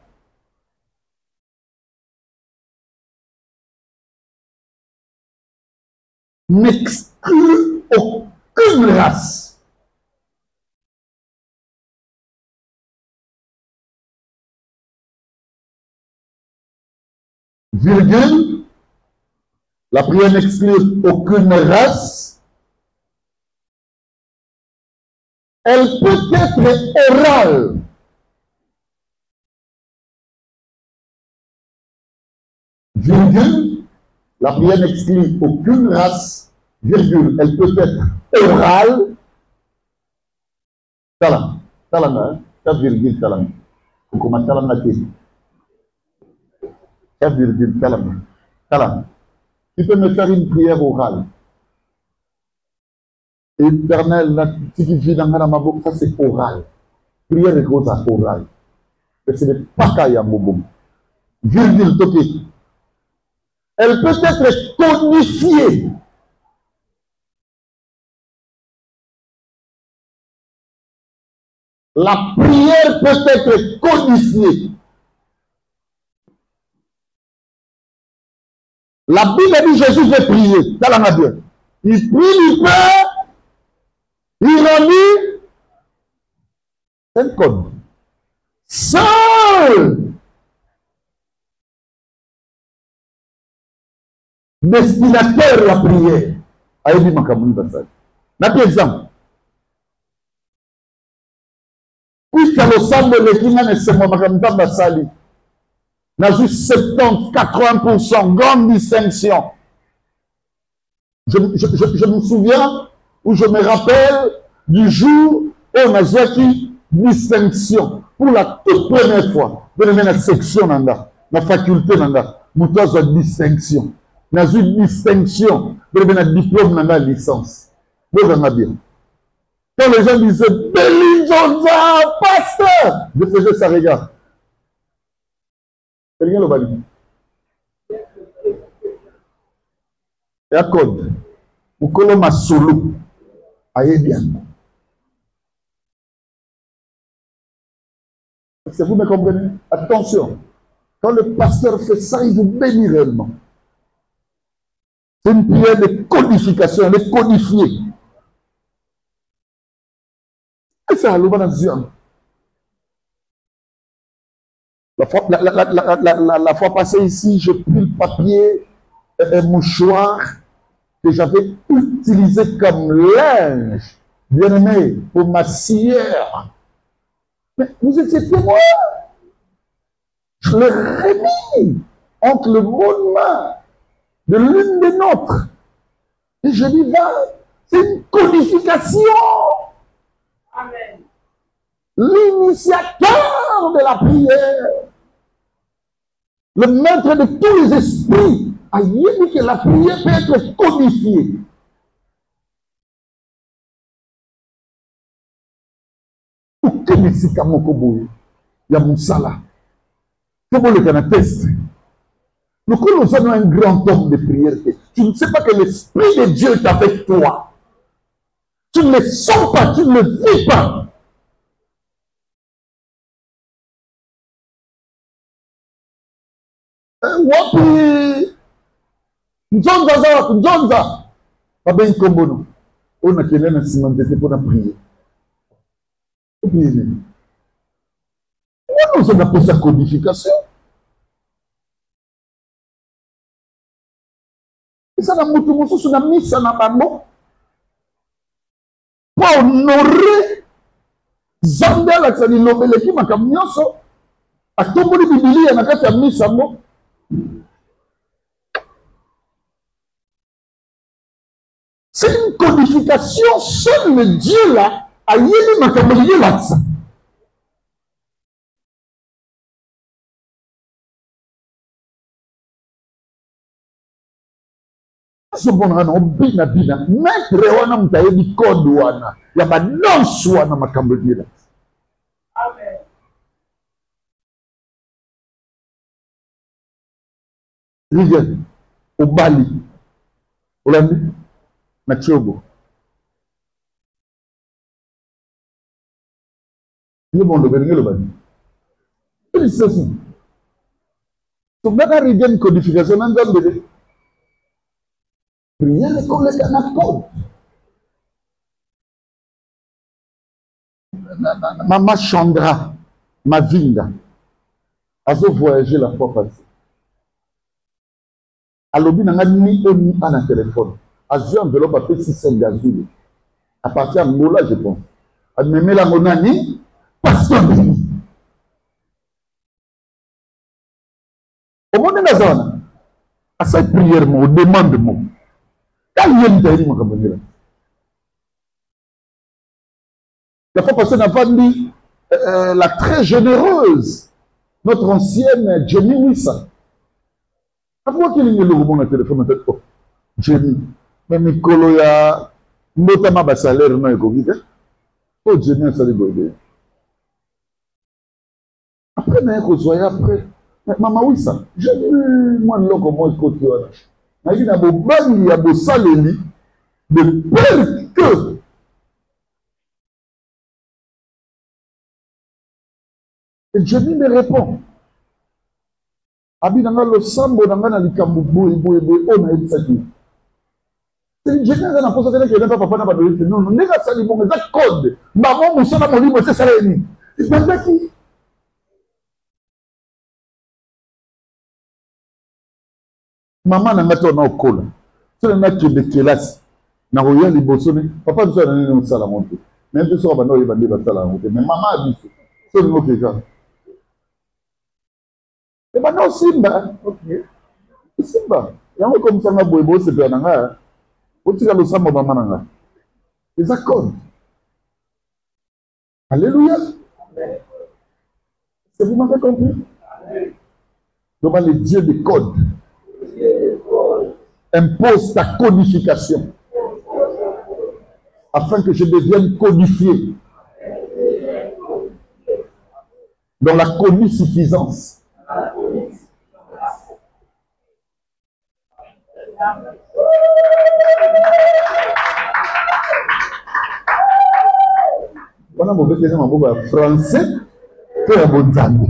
n'exclut aucune race. Virgule. La prière n'exclut aucune race. Elle peut être orale. Virgule. La prière n'exclut aucune race. Virgule. Elle peut être orale. Talang. Talang. Ta virgule talang. Comment talang là-dessus? Ta virgule talang. Talang. Tu peux me faire une prière orale. Éternel, si tu vis dans ma bouche, ça c'est oral. Prière est grosse à oral. Mais ce n'est pas qu'à Yamoubou. Virgule, toqué. Elle peut être codifiée. La prière peut être codifiée. La Bible dit Jésus veut prier. Dans la Bible. Il prie, il peut, il relie un code. Seul destinateur de la prière. Aïe, ma camoufle passage. N'a pas exemple. Puisque le semble de l'équilibre ne se moque pas sali. N'a juste 70, 80%, grande distinction. Je me souviens, ou je me rappelle du jour où on a joué distinction. Pour la toute première fois, dans la section, dans la faculté, dans la distinction. Dans une distinction, dans le diplôme, dans la licence. Vous avez bien. Quand les gens disaient, Béli Jonza, pasteur, je faisais ça, regarde. Quelqu'un le va dire. Et à code. Mokolo Masolo. Aïe bien. Est-ce que vous me comprenez? Attention. Quand le pasteur fait ça, il vous bénit réellement. C'est une prière de codification, elle est codifiée. Et c'est à l'Oubanazien. La fois passée ici, j'ai pris le papier, un mouchoir que j'avais utilisé comme linge, bien aimé, pour ma scière. Mais vous étiez témoin. Je l'ai remis entre le bon main de l'une des nôtres. Et je dis, là, c'est une codification. Amen. L'initiateur de la prière, le maître de tous les esprits, a dit que la prière peut être codifiée. Aucun il y a Moussala. Comment le canateste? Nous connaissons un grand homme de prière. Tu ne sais pas que l'Esprit de Dieu est avec toi. Tu ne le sens pas, tu ne le vis pas. Wapi Nzonza Babe Nkombono. On a quelqu'un qui s'est mandaté pour la prière. Nous avons appelé sa codification. Et ça, dans mon sous la mise, ça n'a pas bon. Pour honorer Zambia, la Tsani Lobele qui m'a comme Nyonso, à tomber de Bibilia, il y a un mis ça bon. C'est une codification, seul le Dieu là, a yéli ma kamelier là. Ce bon rano bina maître wana mutaye di code wana ya ba danse wana makamelier là. Amen. Regarde au Bali. Olandi na Tiobo. Ni bon le Bali. Félicitations. Donc dans la rigueur codification dans le prière est comme le canapé. Maman Chandra, ma vinda, a voyagé la fois passée. À l'objet n'a ni un téléphone. À ce enveloppe a fait 600 gazouilles. À partir de là, je pense. À me la monani, pasteur béni. Au monde de la zone, à cette prière, on demande moi. Quand il y a une telle chose, la fois passée, on a vendu la très généreuse, notre ancienne Jenny Wissa. Pourquoi qu'il y a le téléphone en tête? Jenny, mais Mikolo ya notamment bas salaire non économique. Oh Jenny ça les goûter. Après mais qu'on soit après, maman Wissa, je dis moi là comment côté là. Mais il y a beau bang, il y a beau saleli de peur que et Jenny me répond. Abi nanga lo sambo nanga na likambo boy on a dit. C'est Jenny na posa tena que papa na ba de non non nega sali bon za code. Maman musana mo libo c'est ça ni. C'est pas qui. Maman nanga to na okola. C'est na ki de classe. Na roya liboso ni papa nso na ni musala monte. Même que so ba no yeba ba sala monte. Mais maman a dit c'est le que ça. Et maintenant Simba, ok. Simba, il y a un comme ça, boy, c'est bien là. Où tu as le sang, maman nanga. Les accords. Alléluia. C'est vous m'avez compris? Donc le Dieu des codes impose ta codification afin que je devienne codifié dans la codisuffisance. On a mauvais terme en français, que la bonne table.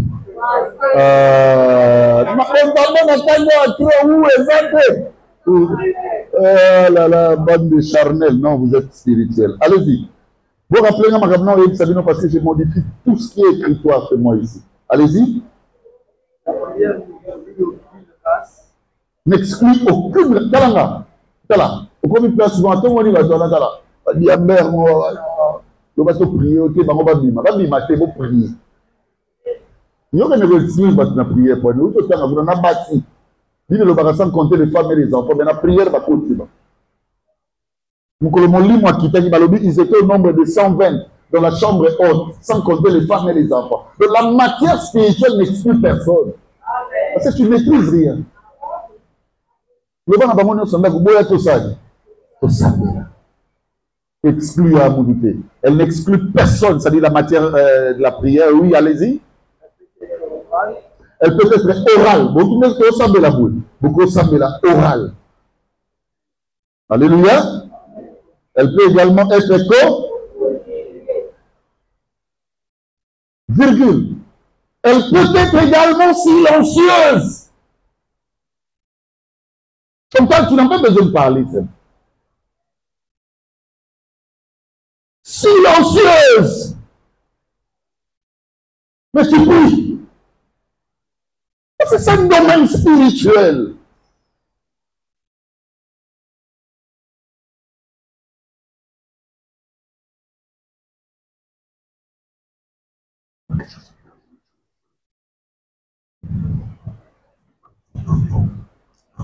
Oh là là, bande de charnel. Non, vous êtes spirituel. Allez-y. Vous rappelez maintenant, parce que je modifie tout ce qui est écritoire chez moi ici. Allez-y. N'exclut aucune. Talanga. Tala. Au premier place, souvent, tout le monde va dans la. On dit à mère, on va te prier, on va bima. Va bima, c'est beau prier. Il y a une réussite dans la prière pour nous. Tout le temps, on a bâti. Il y a le bagasin compter les femmes et les enfants. Mais la prière va continuer. Ils étaient au nombre de 120 dans la chambre haute, sans compter les femmes et les enfants. Donc la matière spirituelle n'exclut personne. Parce que tu ne maîtrises rien. Le bon abandon, c'est tout ça. Tout ça. Exclut à Moudouté. Elle n'exclut personne. C'est-à-dire la matière de la prière. Oui, allez-y. Elle peut être orale. Beaucoup ressemblent à la boule. Beaucoup ressemblent à la orale. Alléluia. Elle peut également être virgule. Elle peut être également silencieuse. Comme ça, tu n'as pas besoin de parler. Silencieuse. Mais tu pries. C'est un domaine spirituel.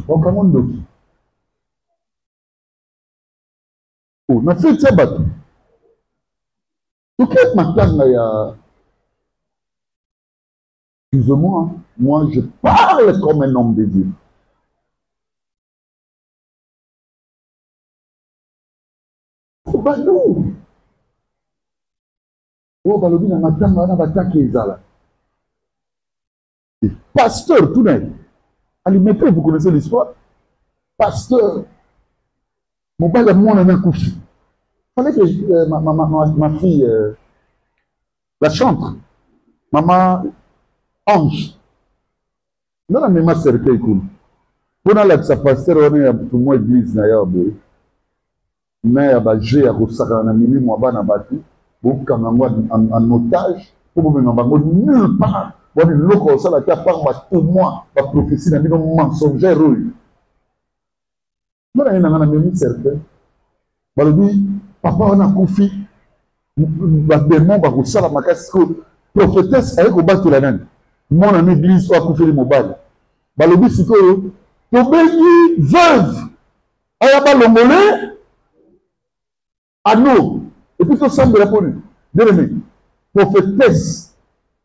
Bon, comment on dit? Oh, ma fille, c'est bateau. Tout est maintenant, il y a. Excusez-moi, moi je parle comme un homme de Dieu. Oh, bah non. Oh, bah le matin, on va attaquer les ala. Pasteur, tout le monde. Allez, mettez, vous connaissez l'histoire. Pasteur. Mon père, moi, on a un coup. Il fallait que ma fille la chante. Maman Ange. Dans la même cercueil, pour la pasteur, on est pour moi église na yabe. Mais à Bagé à Rosaka na mini moi ba na batu. Pour en otage pour me n'embargo nulle part. Bon le loco ça la part ba tout moi ba prophétie na bino mensongère. Dans la même cercueil. Balobi papa on a confié ba démon ba Rosaka makasi ko prophétesse avec au battu la nane. Mon en église a confié le mobile. Balobi sikoyo to bengi veuve aya ba longolé anneau et puis tout semble répondre. Bien aimé, prophétesse,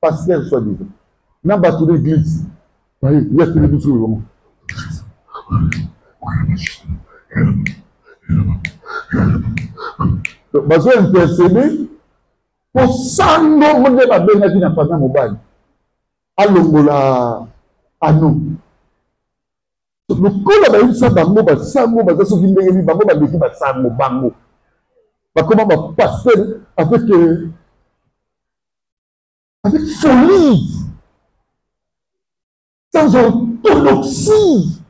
pasteur soi-disant. N'a pas tout l'église. Il y a tout les sur le moment. Donc, je vais intercéder pour sango mon débat bien qui n'a pas dans mobile. Alongola anneau. Le col a eu ça bango ba sango ba ça qui ndenge ni bango ba défi ba sango bango. Ba comment ba passer avec folie, sans orthodoxie.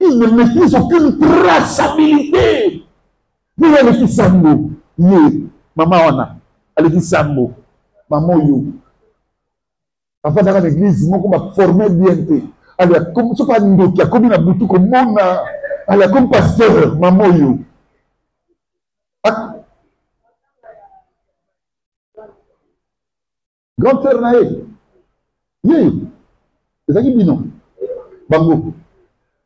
Il ne maîtrise aucune traçabilité. Vous allez qui sambo, ye, maman ona, allez qui sambo, maman yo. Enfin dans l'église, moi comme formé bien té. Allez comme ce pas ndo qui a comme une boutou comme mon, allez comme pasteur, maman yo. Grand frère naé, oui, c'est ça qui dit non. Bango,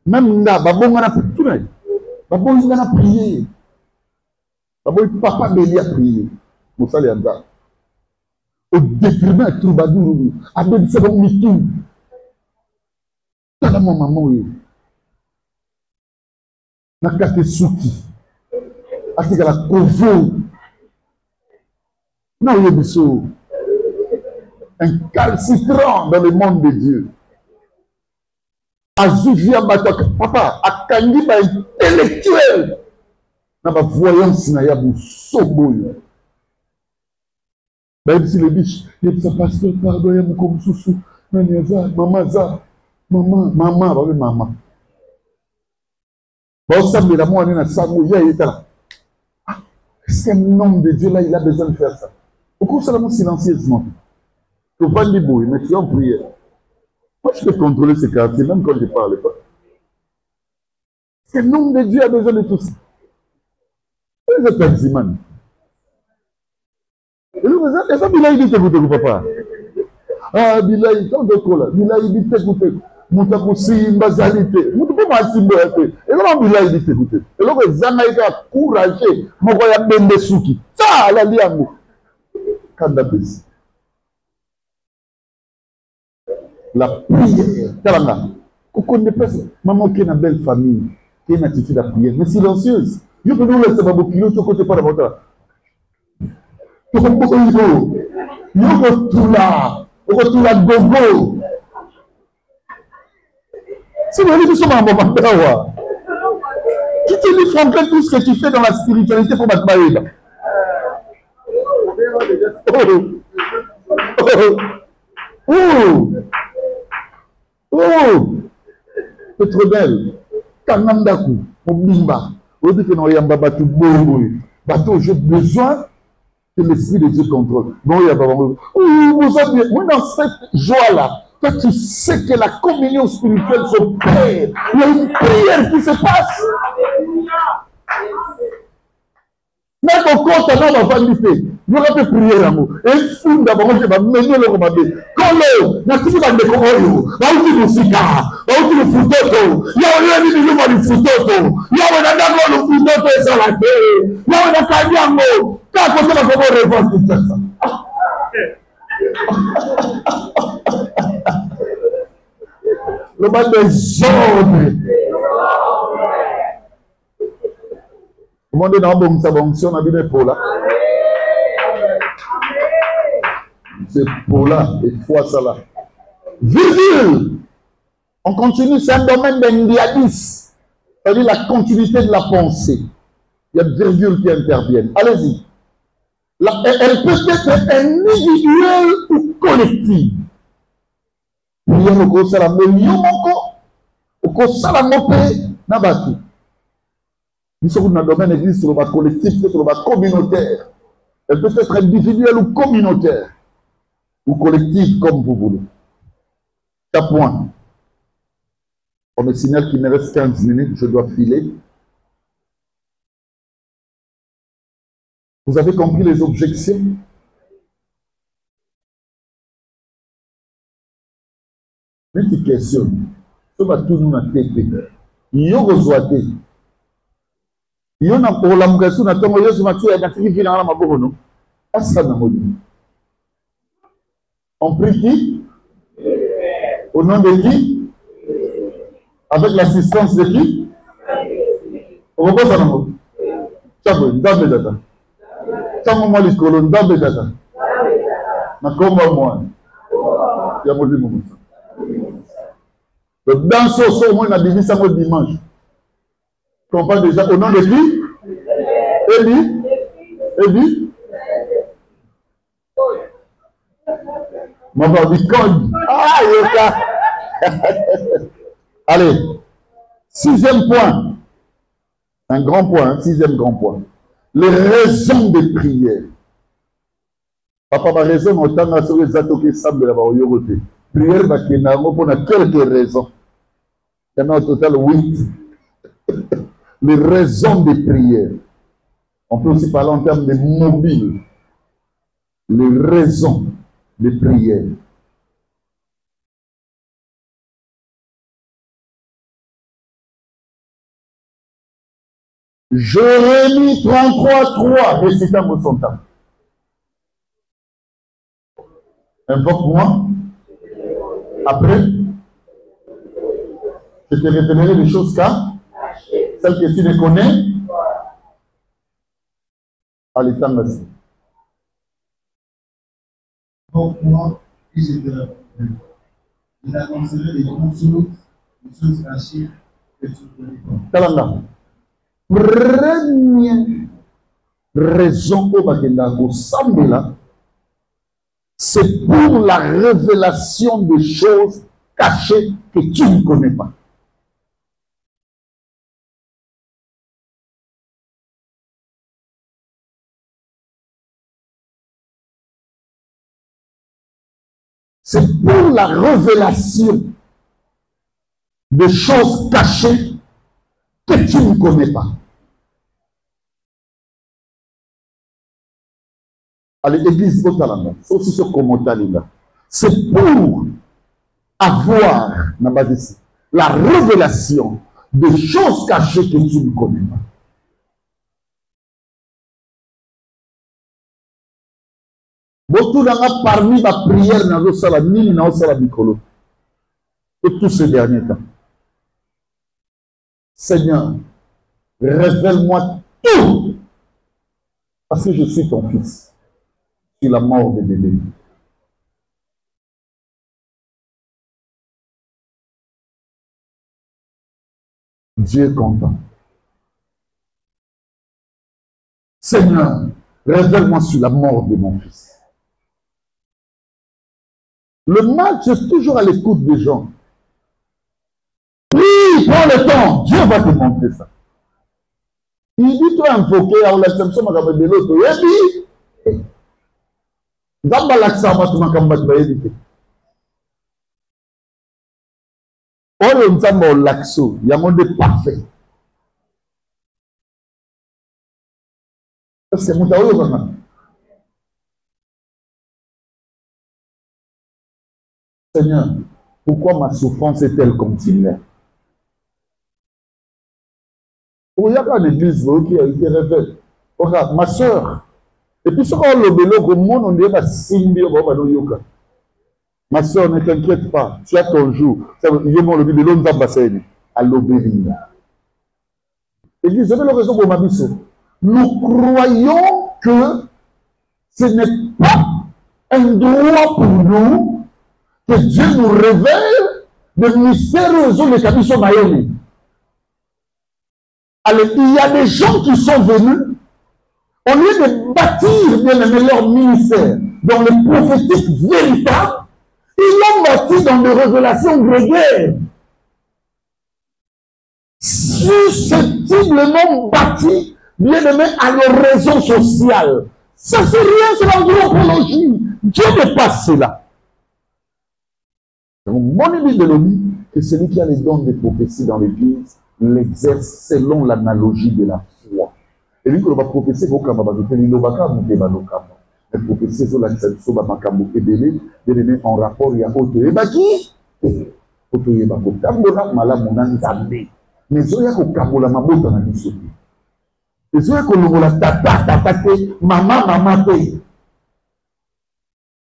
même là, bango on a tout le monde. Bango on a prié. Bango papa Béli a prié. Moussa Léanda. Au détriment de Troubadour, avec ce bon mitou. T'as mon maman oui. Nakate Souki. Avec la Kovo. Non, il y a des choses. Un calcitrant dans le monde de Dieu. Azuvia Batok, papa, a Kangi ba intellectuel. N'a pas voyance na yabu soboyo. Même si les biches, il y a pasteur, pardon, il y a comme sous-sous, maman, ça, maman, maman. Bon, ça, mais la moi, on est dans il est là. Est-ce qu'un homme de Dieu, là, il a besoin de faire ça? Pourquoi seulement silencieusement? Il ne faut pas le débrouiller, mais tu es en prière. Moi, je peux contrôler ces quartiers, même quand je ne parle pas. Est-ce qu'un homme de Dieu a besoin de tout ça? C'est un taximan. Et ça, Bilaï dit écoutez, papa. Ah, Bilaï, tant de cola. Bilaï dit écoutez. Moutakou Simba Zalité. Moutakou Simba Zalité. Et comment Bilaï dit écoutez? Et là, Zanaïka a couragé. Mokoya Bende Souki. Ça, la liango. Kandabesi. La prière. Talanga. On connaît pas ça. Maman qui a une belle famille, qui a une attitude à prière, mais silencieuse. Je peux nous laisser ma boucle, je ne côté pas de votre. Tu retournes là, gogo. C'est vrai que c'est un moment de qui te dit, Franklin, tout ce que tu fais dans la spiritualité pour ma mariée. Oh, c'est trop belle. Kanandaku, Obimba, Odi que non yamba batu boy. Bateau, j'ai besoin que l'esprit de Dieu contrôle. Bon, il y a pas vous avez, moi dans cette joie-là, toi tu sais que la communion spirituelle s'opère. Il y a une prière qui se passe. Mais au compte, on va faire l'idée. Il y aura des prières à nous. Et fou d'abord, je vais mener le remandé. Quand n'a toujours pas de courroyo, va où tu nous sika, va où tu nous foutoto, il y a rien de nouveau du foutoto, il y a un d'abord le foutoto et ça la paix, il y a un cagnamo, quand on va comment répondre tout ça. Le bal des ordres. Comment on a bon sa fonction, on a bien pour là. C'est pour là et fois ça là. Virgule. On continue, c'est un domaine d'indiadis. C'est-à-dire la continuité de la pensée. Il y a des virgules qui interviennent. Allez-y. Elle peut être individuelle ou collective. Il y a le gros salam, mais il y a le gros salam, Nabatu. Nous sommes dans le domaine d'église sur le bas collectif, sur le bas communautaire. Elle peut être individuelle ou communautaire. Ou collective, comme vous voulez. 4 points. On me signale qu'il me reste 15 minutes, je dois filer. Vous avez compris les objections? Une petite question. Ce va tout nous a été. Il y a besoin. Il y a un problème que nous avons eu. On prie qui? Au nom de qui? Avec l'assistance de qui? On va pas ça. Tchabo, ndabe data. Tchamo mali kolo ndabe data. Na komba moi. Ya modi mo. Le danse au son moi na divisa mo dimanche. Comprends déjà au nom de qui? Eli. Ma part du code. Ah, allez, 6e point. Un grand point, 6e grand point. Les raisons de prière. Papa ma raison, autant à ce que les attaques semblent avoir eu. Prière, pour quelques raisons. Il y en a au total 8. Les raisons de prière. On peut aussi parler en termes de mobile. Les raisons de prière. Jérémie 33:3, récitant son temps. Invoque-moi. Après, je te révélerai des choses car celles que tu ne connais. Allez, t'en merci. Invoque-moi et je te répondrai. Je t'annoncerai les choses cachées que tu ne connais pas. Talanda. Première raison pour laquelle nous sommes là, c'est pour la révélation des choses cachées que tu ne connais pas. C'est pour la révélation des choses cachées que tu ne connais pas. Allez, l'église, c'est pour avoir la révélation des choses cachées que tu ne connais pas. Parmi ma prière, et tous ces derniers temps. Seigneur, révèle-moi tout, parce que je suis ton fils, sur la mort de bébé. Dieu est content. Seigneur, révèle-moi sur la mort de mon fils. Le mal, c'est toujours à l'écoute des gens. Prie, prends le temps, Dieu va te montrer ça. Il dit, toi, invoquer, à l'exception de l'autre, il dit, dans l'accent, je vais te oyo nzambe olaxo yango nde parfait. Est-ce que muta oyo kanga? Seigneur, pourquoi ma souffrance est-elle continuelle? Il y a pas d'église qui a été révélée. Regarde, ma soeur. Et puis, ce qu'on a le monde, on dirait que c'est yoka. Ma soeur, ne t'inquiète pas, tu as ton jour. Église, j'avais raison pour ma mission. Nous croyons que ce n'est pas un droit pour nous que Dieu nous révèle des mystères de Kabisson Mayeli. Alors, il y a des gens qui sont venus, au lieu de bâtir bien aimé leur ministère dans le prophétique véritable, ils l'ont bâti dans des révélations grégaires. Susceptiblement bâti, bien aimé, à leur raison sociale. Ça, c'est rien, c'est l'anthropologie. Dieu n'est pas cela. Donc, mon église de l'ONU, que celui qui a les dons de prophétie dans l'église l'exerce selon l'analogie de la foi. Et lui, quand on va prophétiser, il faut que la prophétie sur l'exception de Makambo et Belé, de en rapport, il y a autre. Et qui autre et Baki. Tambola Malamonan Zambé. Mais il y a qu'au Kabola Mabota na Bissoti. Et il y a qu'au Lobola Tata, Maman,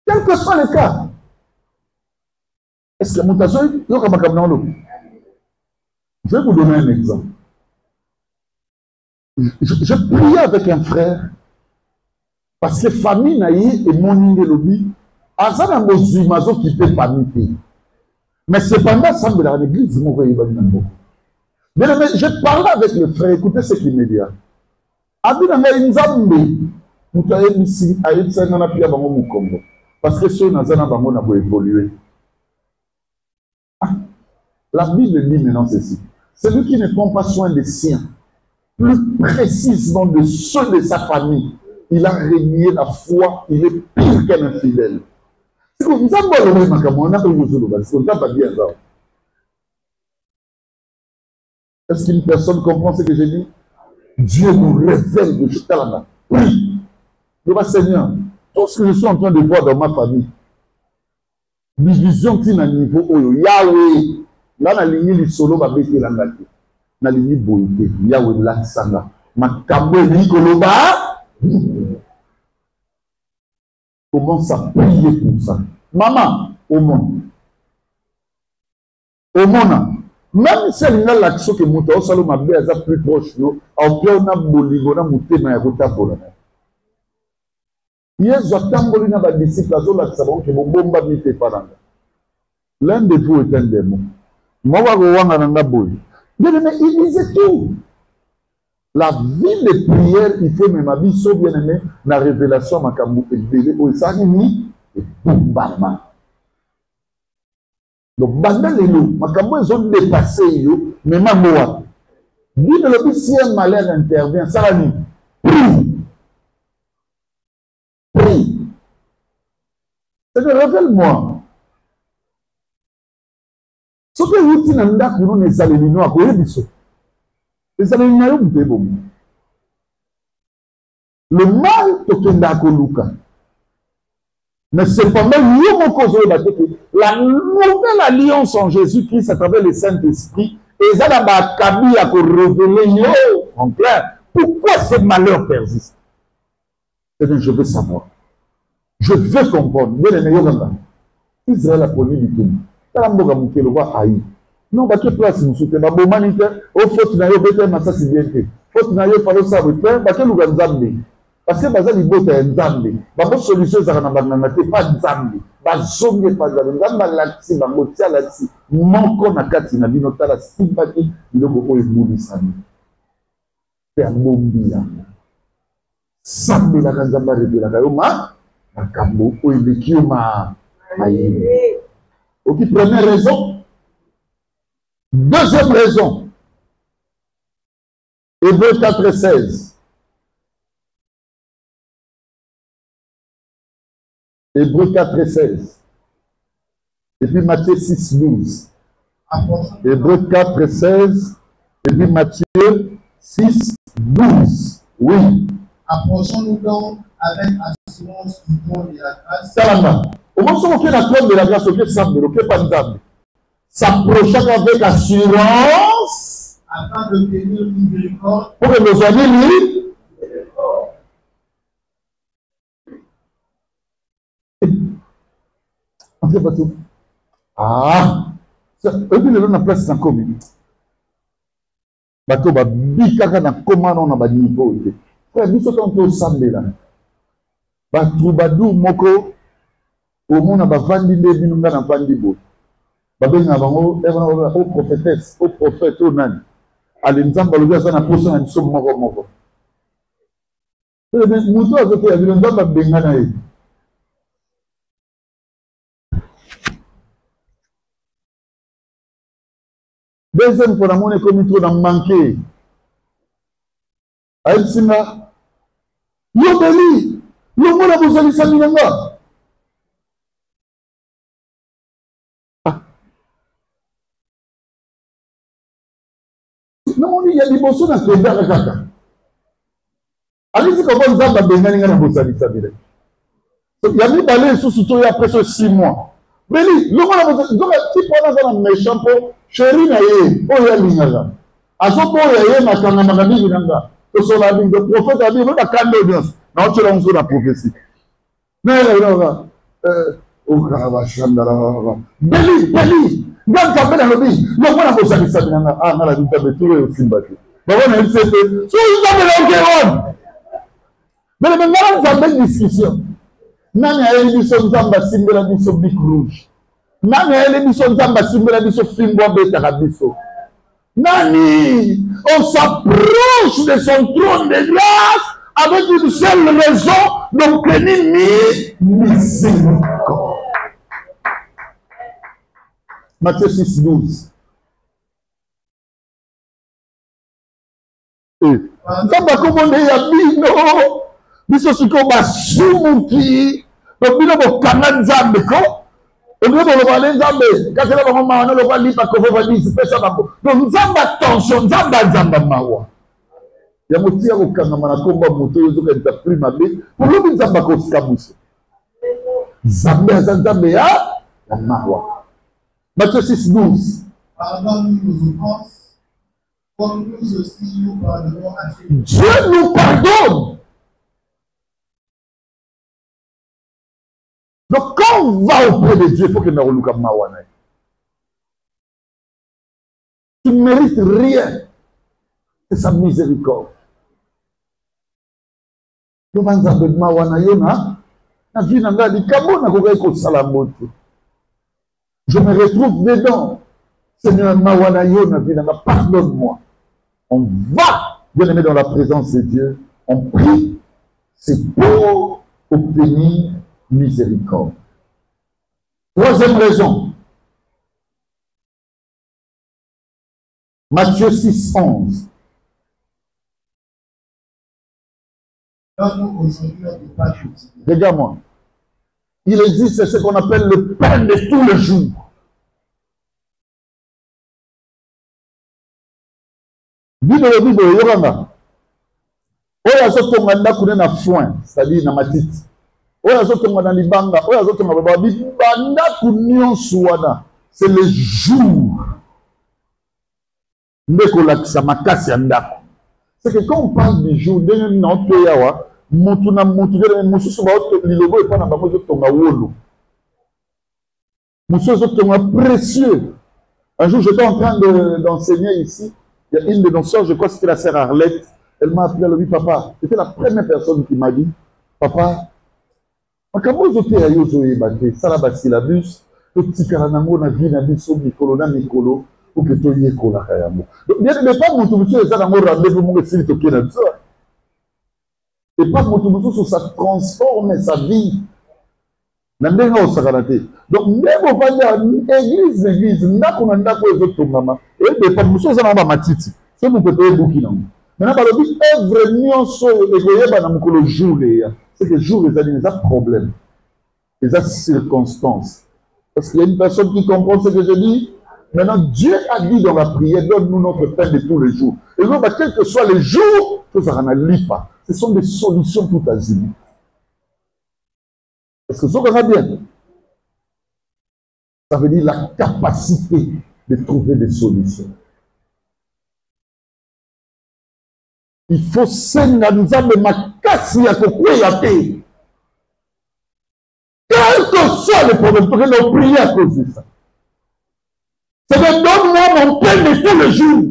quel que soit le cas. Est-ce que mon tasseur, il y a Makambo? Je vais vous donner un exemple. Je priais avec un frère parce que famille naïe et mon lobby, azana mozimazo qui peut famille. Mais cependant, ça me dans l'église, mon frère mais je parlais avec le frère, écoutez ce qu'il me dit. Abinanga Nzambe, mutaye misi ayetsa na pia bango mukombo parce que ceux nazana bango na bo évoluer. La Bible dit maintenant ceci. Celui qui ne prend pas soin des siens, plus précisément de ceux de sa famille, il a régné la foi, il est pire qu'un infidèle. C'est comme ça, est-ce qu'une personne comprend ce que j'ai dit? Dieu nous révèle de Chitalana. Oui. Le Seigneur, tout ce que je suis en train de voir dans ma famille, division qui est à niveau Yahweh. Là, la ligne du solo va baisser la gâte. La ligne boïté, Yahweh l'aksanga. Ma kambo Nikoloba. Commence à prier pour ça. Maman, au monde. Au monde. Même si elle n'a l'action que Mouta, au salon, ma belle, est plus proche, en plein, on a boligona, mouté, mais à côté de hier, j'attends que l'on a des disciples, que mon bomba n'était pas là. L'un de vous est un démon. Moi, il disait tout. La vie de prière, il faut même ma vie, sauf bien aimé, la révélation, ma camou, et ça, et bombardement. Donc, banda lelo, makambo ils ont dépassé yo, mais mamoa. Dit de l'objet, si un malheur intervient, ça va nous. Prie. C'est-à-dire, révèle-moi. Ce que vous dites, nous les alémino à quoi les alémino, vous pouvez bon. Le mal, tokenda koluka. Mais cependant, la nouvelle alliance en Jésus-Christ à travers le Saint-Esprit, et ça n'a kabi à révéler en clair. Pourquoi ce malheur persiste? Je veux savoir. Je veux comprendre. Israël a produit du tout. Non, parce que place nous soutient. Au faut que nous ayons ma ça c'est bien fait. Faut que nous ayons parlé ça avec toi. Parce que nous avons Zambé. Parce que nous avons dit Zambé. Parce solution ça n'a pas Zambé. Parce que pas Zambé. Zambé là-dessus, Bangotia là-dessus. Manquons na kati na binota la sympathie. Il a beaucoup évolué ça. Père Bombia. Zambé la Zambé révélé la Kayoma. La Kambo. O il est qui ma. Ok, première raison. Deuxième raison. Hébreux 4,16. Hébreux 4,16. Et puis Matthieu 6,12. Hébreux 4,16. Et puis Matthieu 6,12. Oui. Approchons-nous donc avec assurance du trône de la grâce. Salama. Au moment où on a la trône de la grâce, on a pas de s'approchant avec assurance afin de tenir miséricorde pour que nos amis lui. En fait, bateau. Ah, et puis le na place en commun. Bateau ba bikaka na comment on a ba niveau. Frère, biso quand on semble là. Ba troubadou moko au monde a ba vandi de binunga na vandi bo. Babenga bango au prophétesse, au prophète, au nani. Alinzamba le gars ça na poso na biso moko moko. Muto azote ya bilinzamba benga na ye. Deuxième pour la monnaie comme trop dans manqué. Aïsina. Yo beli. Yo mona bozali saminanga. Non, il y a des bosses dans ce cas. Allez-y, comment Zamba Bengani a bossé ça. Il y a des balais sous surtout après 6 mois. Mais lui, le monde a bossé. Donc, si on a un méchant pour chéri naïe, oh, il y a l'ingala. À ce point, il y a ma kanga magami binanga. Que son ami, le prophète a dit, on a calme l'audience. Non, tu l'as la prophétie. Mais là, oh, Karavachandara. Beli. Quand ça fait dans le pays, le monde a bossé ça. Ah, on a la vie de tout le Simbaki. Mais on a dit, c'est que, si vous avez l'enquête, mais le moment où vous avez une discussion, nani a émission Zamba Simbela biso Bic Rouge. Nani a émission Zamba Simbela biso Fimbo Beta Rabiso. Nani, on s'approche de son trône de grâce avec une seule raison d'obtenir miséricorde. Matthieu 6,12. Zamba komone ya bino. Biso siko basumuki. Donc bino bo kanga nzambe ko. Ondo bo ba nzambe. Kasela ba mama na lo ba lipa ko ba disi pesa bako. Donc nzamba tension nzamba mawa. Ya motia ko kanga mana komba moto yo zo ka prima be. Pour lo nzamba ko skabuso. Nzambe ya mawa. Matthieu 6,12. Pardonne-nous nos offenses, comme nous aussi nous pardonnons à ceux qui Dieu nous pardonne. Donc quand on va auprès de Dieu, il faut que nous relouquons mawana. Tu ne mérites rien. C'est sa miséricorde. Donc on va mawana yona. Na vie nanga di kabo na kokai ko salamoto. Je me retrouve dedans. Seigneur, pardonne-moi. On va, bien aimé, dans la présence de Dieu. On prie. C'est pour obtenir miséricorde. Troisième raison. Matthieu 6, 11. Regarde-moi. Il existe ce qu'on appelle le pain de tous les jours. Bible, yoranga. Oya zotonga ndaku na foin, c'est-à-dire na matiti. Oya zotonga na libanga, oya zotonga babi bandaku nyonso wana. C'est le jour. Ndeko lakisa makasi ya ndako. C'est que quand on parle du jour, dès notre yawa, mutu na mutu vele mususu ba lilobo et pas na bango zotonga wolo. Mususu zotonga précieux. Un jour, j'étais en train d'enseigner ici. Il y a une de nos soeurs, je crois que c'était la sœur Arlette. Elle m'a appelé, elle a dit, papa, c'était la première personne qui m'a dit, papa, makambo zote ya yo zoye bate, sala ba syllabus, petit karanango na vie na biso mikolo na mikolo, pour que to yekola kayamo. Donc, bien mais pas mon tout ça dans rendez-vous mon style to kena ça. Et pas mon tout ça transforme sa vie. Nandenga osakalate. Donc ndeko fanya église ndako na ndako ezoto mama. Et de pas muso za na matiti. C'est mon côté buki nango. Maintenant, par le but, œuvre nyonso egoyeba na mukolo jour ya. C'est que jour les années, ça problème. Les circonstances. Parce qu'il y a une personne qui comprend ce que je dis. Maintenant, Dieu a dit dans la prière, donne-nous notre pain de tous les jours. Et donc, quel que soit les jours, que ça n'en pas. Ce sont des solutions tout azimuts. Est-ce que ça va bien? Ça veut dire la capacité de trouver des solutions. Il faut s'engager de makasi à kokweya te. Quel que soit le problème, pour que nous prions à cause de ça. C'est que donne-moi mon pain de tous les jours.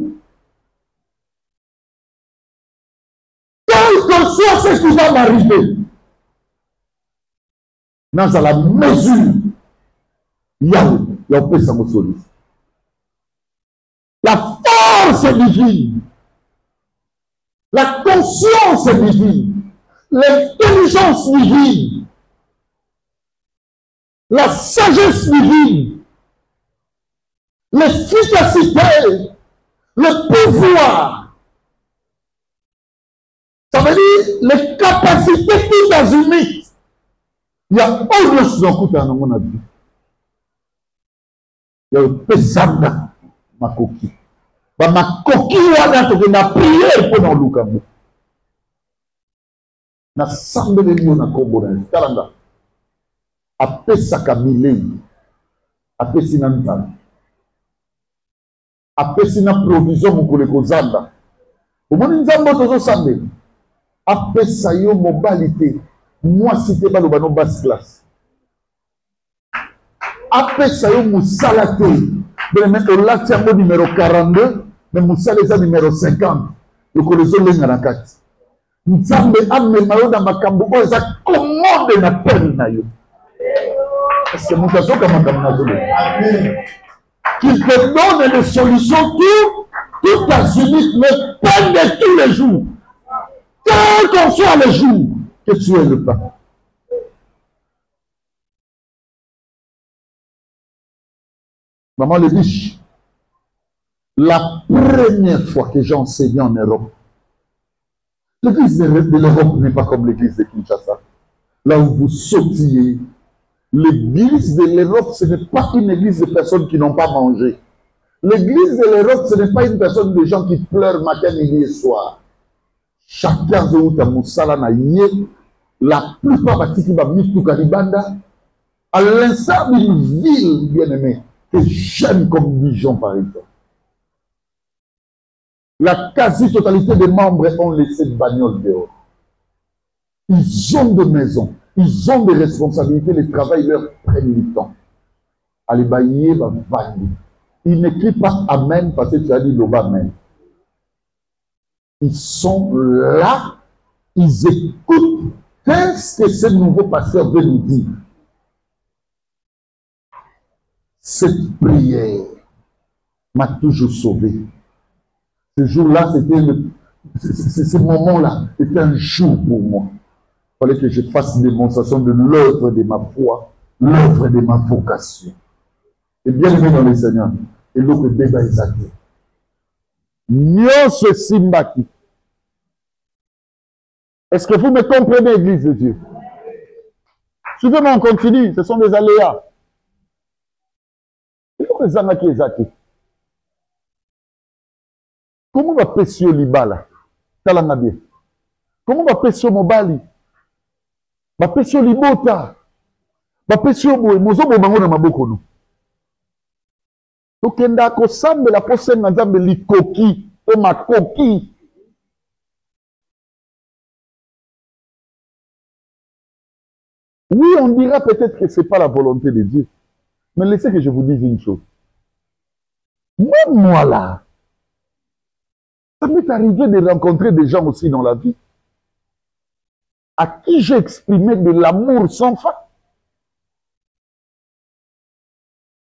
Quel que soit ce qui va m'arriver. Dans la mesure, il y a un solution. La force est divine. La conscience est divine. L'intelligence divine. La sagesse divine. L'efficacité. Le pouvoir. Ça veut dire les capacités tout azimuts. Il y a autre chose dans mon avis. Il y a le pesanda, ma coquille. Ma coquille, on a prié pour nous Lukamu. Na sambe de nous na Kobona, Kalanga. A pesaka milei. A pesina nzana. A pesina provision mukule kozanda. Omoni nzambo tozo sambe. A pesa yo mobilité. Moi, si tu es dans le basse classe. Après ça, il y a Moussala. Je mettre au lac numéro 42, mais Moussala est numéro 50. Le colosseum est dans la carte. Nzambe ame mayo dans ma cambo, ça commande na peine na yo. Parce que mon caso comme un qu'il te donne des solutions tout azimut, mais peine de tous les jours. Quel qu'en soit le jour. Que tu es le pain. Maman le biche, la première fois que j'ai enseigné en Europe, l'église de l'Europe n'est pas comme l'église de Kinshasa. Là où vous sautillez, l'église de l'Europe, ce n'est pas une église de personnes qui n'ont pas mangé. L'église de l'Europe, ce n'est pas une personne de gens qui pleurent matin, midi et soir. Chacun de Moussala na yé. La plupart bâtis va mis tout Kalibanda à l'instar d'une ville bien aimée que j'aime comme Dijon par exemple. La quasi-totalité des membres ont laissé le bagnole dehors. Ils ont des maisons, ils ont des responsabilités, les travailleurs prennent du temps. Allez bailler, va vailler. Ils n'écrivent pas Amen parce que tu as dit Loba Amen. Ils sont là, ils écoutent. Qu'est-ce que ce nouveau pasteur veut nous dire? Cette prière m'a toujours sauvé. Ce jour-là, ce moment-là, c'était un jour pour moi. Il fallait que je fasse une démonstration de l'œuvre de ma foi l'œuvre de ma vocation. Et bien aimé dans le Seigneur, et l'autre débat exact. Nyonso simbaki. Est-ce que vous me comprenez, Église de Dieu? Suivez-moi, on continue, ce sont des aléas. Il faut que les gens qui exact. Comment va pêcher libala? Talanga bien. Comment va pêcher mobali? Va pêcher libota. Va pêcher boy, mozo bobango na maboko no. Tokenda ko sambe la pose na nzambe likoki to makoki. Oui, on dira peut-être que ce n'est pas la volonté de Dieu. Mais laissez que je vous dise une chose. Même moi là, ça m'est arrivé de rencontrer des gens aussi dans la vie à qui j'ai exprimé de l'amour sans fin.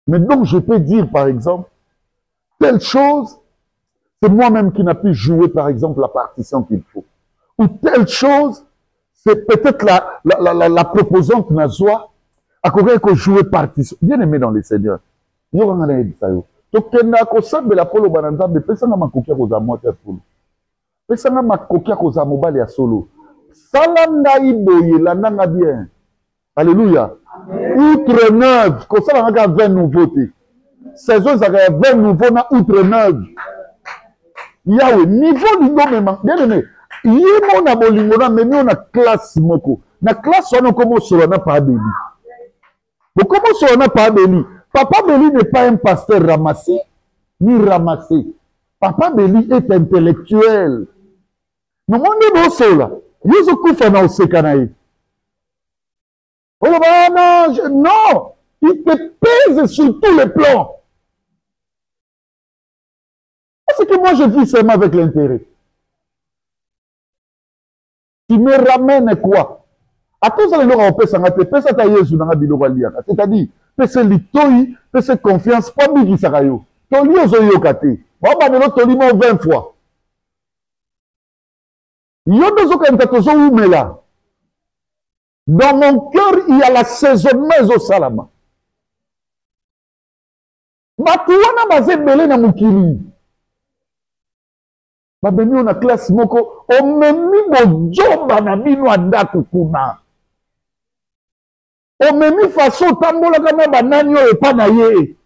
Mais donc je peux dire par exemple, telle chose, c'est moi-même qui n'a pu jouer par exemple la partition qu'il faut. Ou telle chose, c'est peut-être la proposante Nazoa, à quoi que jouer partition. Bien aimé dans les Seigneurs. Nous avons dit ça. Tokenda ko sabela polo bananza de pesa na makokia ko za moto polo. Pesa na makokia ko za mobali ya solo. Salanda iboye la nanga bien. Alléluia. Outre neuve, ko sala nga 20 nouveautés. Saison za 20 nouveaux na outre neuve. Yawe niveau lingo mema. Bien aimé. Yemo na bolingo na memi na classe moko. Na classe wana komo solo na pa beli. Bo komo solo na pa beli. Papa Béli n'est pas un pasteur ramassé, ni ramassé. Papa Béli est intellectuel. Non, on est bon cela. Yesu kufa na osekanaye. Oh non, il te pèse sur tous les plans. Parce que moi je vis seulement avec l'intérêt. Tu me ramènes quoi? À tous les gens on peut s'engager, peut ça ta Yesu na biloko liaka. C'est-à-dire pese litoi, pese confiance, pas biki sakayo. Toli ozoyo kate. Baba nelo toli mo 20 fois. Yondo zo kanta tozo umela. Dans mon cœur, il y a l'assaisonnement au salama. Batuwana bazebele na mukili. Babeni na classe moko, omemi bojoba na bino andako kuna. Omemi façon tambola kama banani oyo epa na ye.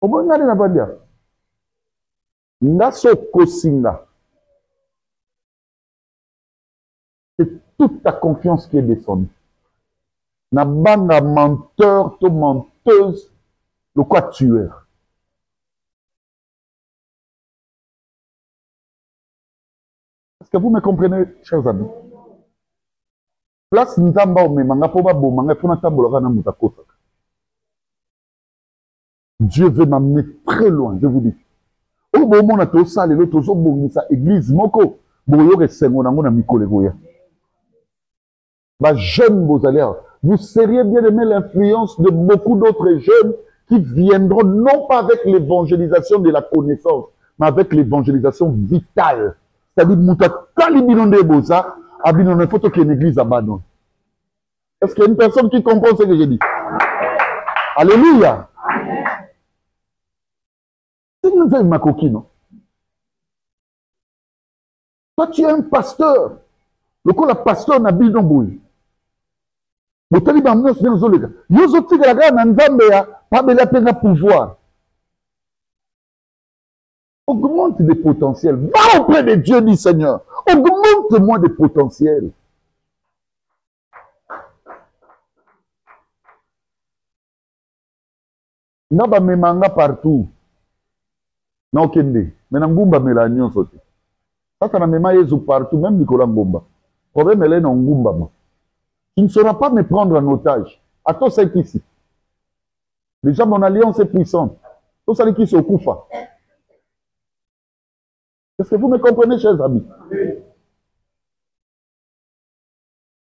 Omoni na bandia. Ndaso kosinga. C'est toute ta confiance qui est descendue. Na banga menteur, to menteuse, le quoi tueur. Est-ce que vous me comprenez, chers amis? Place nzamba omemanga po babomanga po na tambolaka na muta kosaka. Dieu veut m'amener très loin, je vous dis. O bomona to sale le tozo bongisa église moko boyo ke sengo nango na mikolo koya. Ba jeune vous allez, vous seriez bien aimé l'influence de beaucoup d'autres jeunes qui viendront non pas avec l'évangélisation de la connaissance, mais avec l'évangélisation vitale. C'est-à-dire muta kalibinonde boza. Il faut que l'église abandonne. Est-ce qu'il y a une personne qui comprend ce que j'ai dit? Alléluia. C'est une nouvelle makokino. Toi, tu es un pasteur. Le coup, le pasteur n'a pas d'embouille. Le taliban n'a pas d'embouille. Yozo tigre la nzambeya, pas de la peine à pouvoir. Augmente des potentiels. Va auprès de Dieu, dit Seigneur. Augmente-moi des potentiels. Naba memanga partout. Non kende. Mais ngumba mela nyonso te. Sasa na mema Yesu partout, même Nicolas Ngumba. Problème elle est dans ngumba. Tu ne sauras pas me prendre en otage. À toi c'est ici. Déjà mon alliance est puissante. Tout ça qui se koufa. Est-ce que vous me comprenez, chers amis?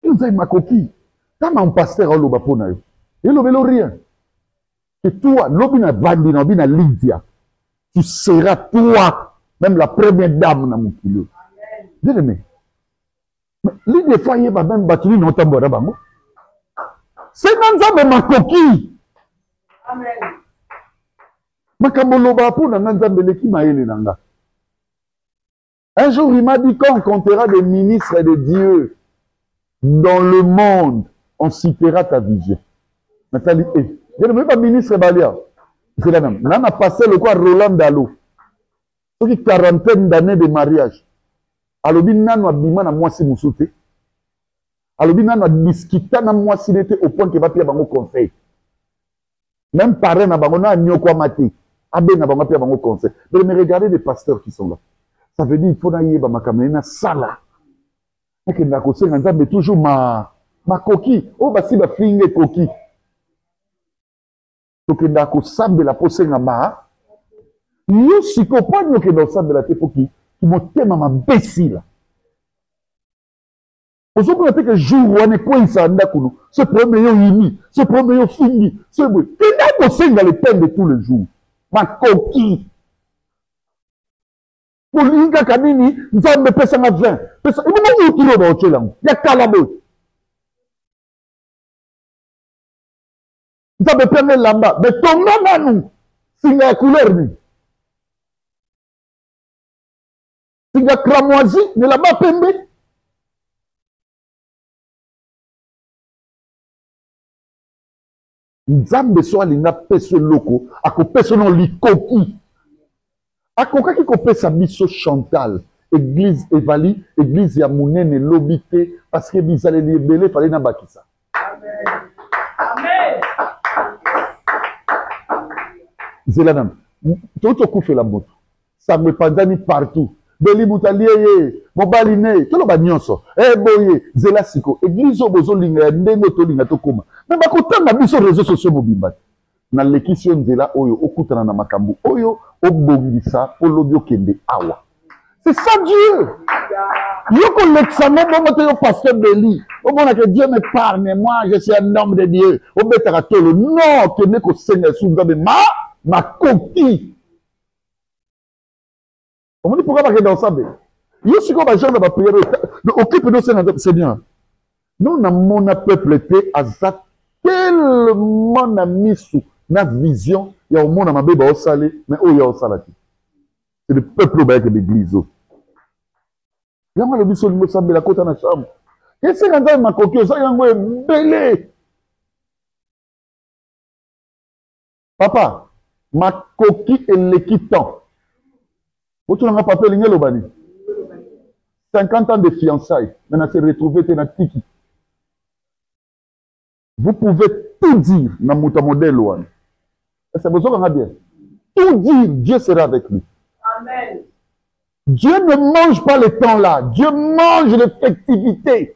Nous avons ma coquille. Quand un pasteur a l'oba pour nous, il n'a rien. Et toi, l'obina bandi, l'obina Lydia, tu seras toi, même la première dame dans mon kilo. Bien aimé. Mais Lydia, fois, il va même battre dans ton bois. C'est Nzambe makoki. Amen. Makamboloba pour Nzambe leki maele nanga. Un jour, il m'a dit, quand on comptera des ministres de Dieu dans le monde, on citera ta vision. Nathalie, je ne veux pas ministre Balia. C'est la même. Là, on a passé le quoi Roland Dalo. Il y a 40 d'années de mariage. Alors, on a bima na moi si moussoute. Alors, on a discuté na moi si était au point que va payer bango conseil. Même parrain na bango na nyoko mati. Abe na bango payer bango conseil. Mais regardez les pasteurs qui sont là. Ça veut dire qu'il faut naïe ba makamena sala. Et que na kose nzambe toujours ma coquille. Oh ba si ba finge coquille. Donc na kosambe la pose ngamba. Yo siko pa nyo ke na sambe la te poki qui motema ma besila. Aujourd'hui on que jour on est quoi ça ndakuno. Ce premier yo yimi, ce premier yo fingi, ce boy. Et na kosenga le pain de tous les jours. Ma coquille. Pour l'inga kanini, nzambe pesa nga 20. Pesa, ibu mo utilo ba ochela ngo. Ya kalabo. Nzambe penge lamba, mais tonga nanu. Singa couleur ni. Singa cramoisi, ne lamba pembe. Nzambe so alinga peso loko, ako peso non likoki. Akoka ki kopesa biso Chantal, église Evali, église ya munene lobité, parce que bizale libélé fallait na bakisa. Amen. Amen. Zelanam, toto koufe la moto. Ça me pandani partout. Beli mutaliye, mobaline, tolo ba nyonso. Boye, zela siko, église obozo linga ndengo to linga to koma. Mais bakotanga biso réseaux sociaux mobimba. Na lekisio nzela oyo okutana na makambu oyo obongisa olobi okende awa. C'est ça Dieu. Yoko l'examen bon yo pasteur Beli. Au moment que Dieu me parle, mais moi je suis un homme de Dieu. Obetaka tolo non que ne ko senga sungabe ma coquille. On dit pourquoi pas que dans ça ben. Yo siko ba genre ba prière occupe nos Seigneur. Nous na mon peuple était azat tellement na misu na vision, il y a au monde à ma bébé au salé, mais où il y a au salati. C'est le peuple au bail de l'église. Il y a le biso de Mosambé, la côte à la chambre. Qu'est-ce que c'est ma coquille? Ça y a un belé. Papa, ma coquille est l'équitant. Vous tu n'as pas fait l'ingé l'obani. 50 ans de fiançailles. Maintenant, c'est retrouvé tes tiki. Vous pouvez tout dire dans mon modèle. C'est pour ça qu'on a bien. Tout dire, Dieu sera avec lui. Amen. Dieu ne mange pas le temps là. Dieu mange l'effectivité.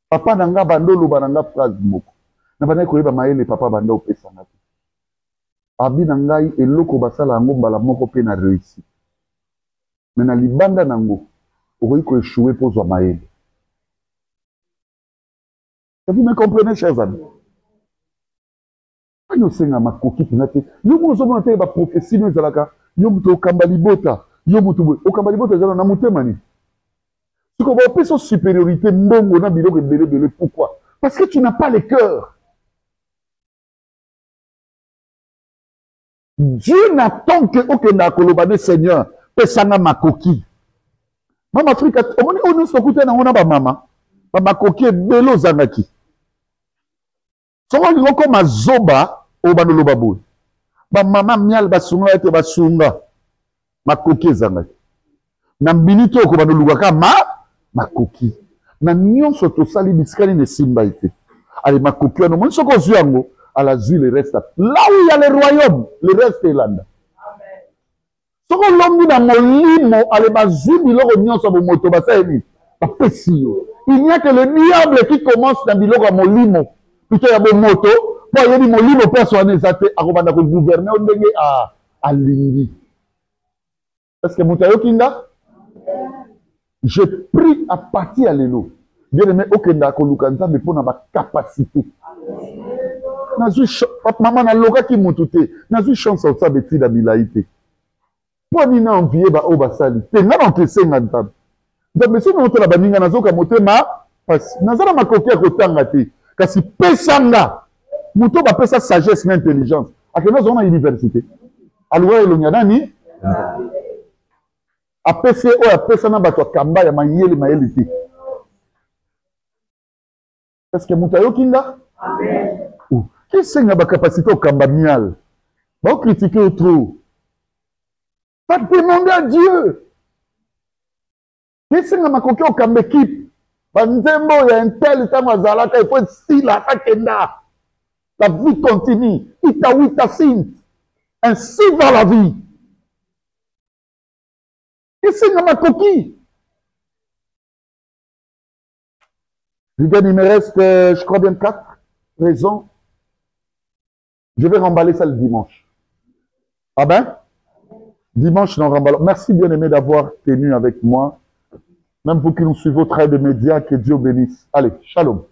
Papa nanga bandolo bananga phrase moko. Na bana ko yeba maele papa banda opesa ngati. Abi nangai eloko basala ngo mbala moko pe na réussi. Mais na libanda nango okoki ko échouer pour zwa maele. Vous me comprenez, chers amis? Nous sommes à ma coquille. Nous sommes à la prophétie. Nous sommes à la Kambalibota. Nous sommes au Kambalibota. Nous sommes à Moutemani. Ce qu'on va appeler son supériorité, pourquoi? Parce que tu n'as pas le cœur. Dieu n'attend que Okenda Kolobane Seigneur. Pesanga ma coquille. Maman Afrique, on nous s'occupe de maman. Ma coquille, Belo Zanaki. Soko ngoko mazoba obano baboy. Ba mama mial basunga ete basunga. Makoki zanga. Na mbinito ko bano lugaka makoki. Na nyonso to sali biskali ne simba ite. Ale makoki no mon soko zuango à la zui le reste. Là où il y a le royaume, le reste est là. Amen. Soko lombi na molimo ale bazui biloko nyonso bo moto basayemi. Ba pesio. Il n'y a que le diable qui commence dans biloko à molimo. Plutôt il y a bon moto, pour y a des molimo personnels, ça fait à gouverner à Lindi. Est-ce que Moutayo Kinga? Je prie à partir à l'élo. Bien aimé, Okenda Kolukanta, mais pour ma capacité. Maman n'a loga qui moutouté. N'a eu chance à ça bêti d'habilaïté. Pour nina envier ba obasali. T'es n'a encaissé n'entame. Donc, mais si nous avons la baninga n'a zoka moté ma, parce que n'a pas ma coquille à côté en gâté. kasi pesanga moto bapesa sagesse na intelligence akende azonga na université aluwa elongi nani apesi oyo apesa na bato akamba ya mayele te parceke moto ayoki nga kisenga bacapacité okamba mial baokritike o trop va demander à Dieu kisenga makoki okamba équipe banzembo ya intel ntango azalaka efo esila akenda la vie continue itawita sinte ainsi va la vie kisenga makoki. Regarde, il me reste, je crois bien 4 raisons. Je vais remballer ça le dimanche. Ah ben? Dimanche, nous remballons. Merci bien aimé d'avoir tenu avec moi. Même vous qui nous suivez au travers des médias, que Dieu bénisse. Allez, shalom.